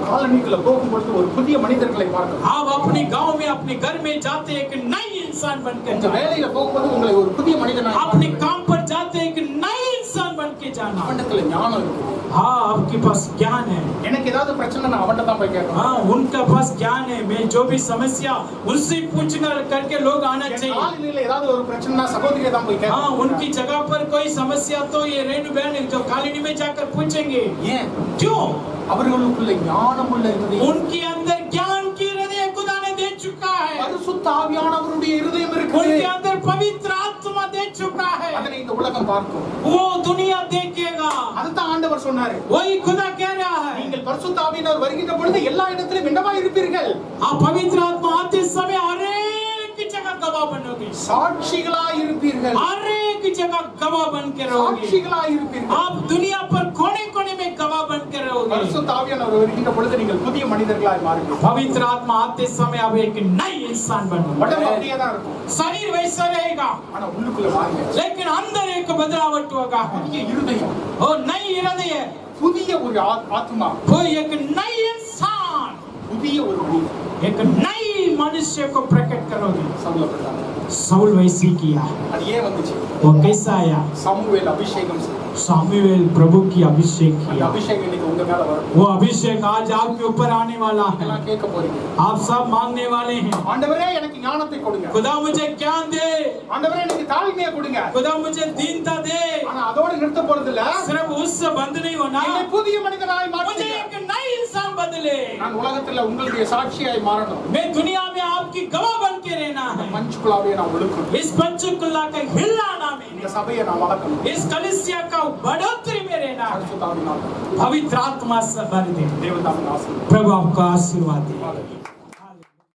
S1: காலனிக்குள்ள போகும்பொழுது ஒரு புதிய மனிதர்களை பார்க்கணும்.
S2: आप अपने गांव में, अपने घर में जाते एक नई इंसान बनकर
S1: இந்த
S2: जाना।
S1: வேலையில போகும்போது உங்களை ஒரு புதிய மனிதனாய்
S2: अपने
S1: மாற்றணும்.
S2: काम पर जाते एक नए इंसान बन के जाना।
S1: அவனுக்குள்ள ஞானம் இருக்கு.
S2: हाँ, आपके पास ज्ञान है।
S1: எனக்கு ஏதாவது பிரச்சனை நான் அவன்கிட்ட தான் போய் கேட்கணும்.
S2: हाँ, उनका पास ज्ञान है। मैं जो भी समस्या उनसे पूछकर करके लोग आना
S1: என்
S2: चाहिए।
S1: காலனில ஏதாவது ஒரு பிரச்சனைனா சகோதரியை தான் போய்
S2: हाँ,
S1: கேட்கணும்.
S2: उनकी जगह पर कोई समस्या तो ये रेणु बहन जो कॉलोनी में जाकर पूछेंगे।
S1: ஏன்?
S2: क्यों?
S1: அவர்களுக்குள்ள ஞானம் உள்ள இருதயம்.
S2: उनके अंदर ज्ञान की हृदय खुदा ने दे चुका है।
S1: பரிசுத்த ஆவியானவருடைய இருதயம் இருக்குது.
S2: उनके अंदर पवित्र आत्मा दे चुका है।
S1: அதனை இந்த உலகம் பார்க்கும்.
S2: वो दुनिया देखेगा।
S1: அதுதான் ஆண்டவர் சொன்னாரு.
S2: वही खुदा कह रहा है।
S1: நீங்கள் பரிசுத்த ஆவியானவர் வருகின்ற பொழுது எல்லா இடத்திலும் என்னவாய் இருப்பீர்கள்?
S2: आप पवित्र आत्मा आते समय हर एक जगह गवाह बनोगे।
S1: சாட்சிகளாய் இருப்பீர்கள்.
S2: हर एक जगह गवाह बन के रहोगे।
S1: சாட்சிகளாய் இருப்பீர்கள்.
S2: आप दुनिया पर कोने कोने में गवाह बन के रहोगे।
S1: பரிசுத்த ஆவியானவர் வருகின்ற பொழுது நீங்கள் புதிய மனிதர்களாய் மாறுவீர்கள்.
S2: पवित्र आत्मा आते समय आप एक नई इंसान
S1: உடம்பு
S2: बनोगे।
S1: அப்படியே தான் இருக்கும்.
S2: शरीर वैसा रहेगा,
S1: ஆனா உள்ளுக்குள்ள மாறுங்க.
S2: लेकिन अंदर एक बदलावट होगा।
S1: புதிய இருதயம்,
S2: और नई हृदय,
S1: புதிய ஒரு ஆத்மா,
S2: वो एक नई इंसान,
S1: புதிய ஒரு மனிதன்.
S2: एक नई मनुष्य को प्रकट करोगे।
S1: சவுலப்பட்டாங்க.
S2: साउल वैसी किया।
S1: அது ஏன் வந்துச்சு?
S2: वो कैसा आया?
S1: சாமுவேல் அபிஷேகம் செய்தார்.
S2: सामुएल प्रभु की अभिषेक
S1: அந்த
S2: किया।
S1: அபிஷேகம் இன்னைக்கு உங்க மேல வரும்.
S2: वो अभिषेक आज आपके ऊपर आने वाला है।
S1: எல்லாம் கேட்க போறீங்க.
S2: आप सब मांगने वाले हैं।
S1: ஆண்டவரே எனக்கு ஞானத்தை கொடுங்க.
S2: खुदा मुझे ज्ञान दे,
S1: ஆண்டவரே எனக்கு தாழ்மையை கொடுங்க.
S2: खुदा मुझे दीनता दे।
S1: ஆனா அதோட நிறுத்த போறது இல்ல.
S2: सिर्फ उससे बंद नहीं होना,
S1: என்னை புதிய மனிதனாய்
S2: मुझे
S1: மாற்றுங்க.
S2: एक नई इंसान बदले।
S1: நான் உலகத்துல உங்களுடைய சாட்சியாய் மாறணும்.
S2: मैं दुनिया में आपकी गवाह बन के रहना है।
S1: பஞ்சுகுலாவை நான் ஒழுக்கணும்.
S2: इस पंचकुला का हिलाना में,
S1: இந்த சபையை நான் வளர்க்கணும்.
S2: इस कलीसिया का बढ़ोतरी में रहना है।
S1: பரிசுத்த ஆவியினால்
S2: पवित्र आत्मा से भर दे।
S1: தேவதாவின் ஆசீர்வாதம்.
S2: प्रभु आपका आशीर्वाद दे।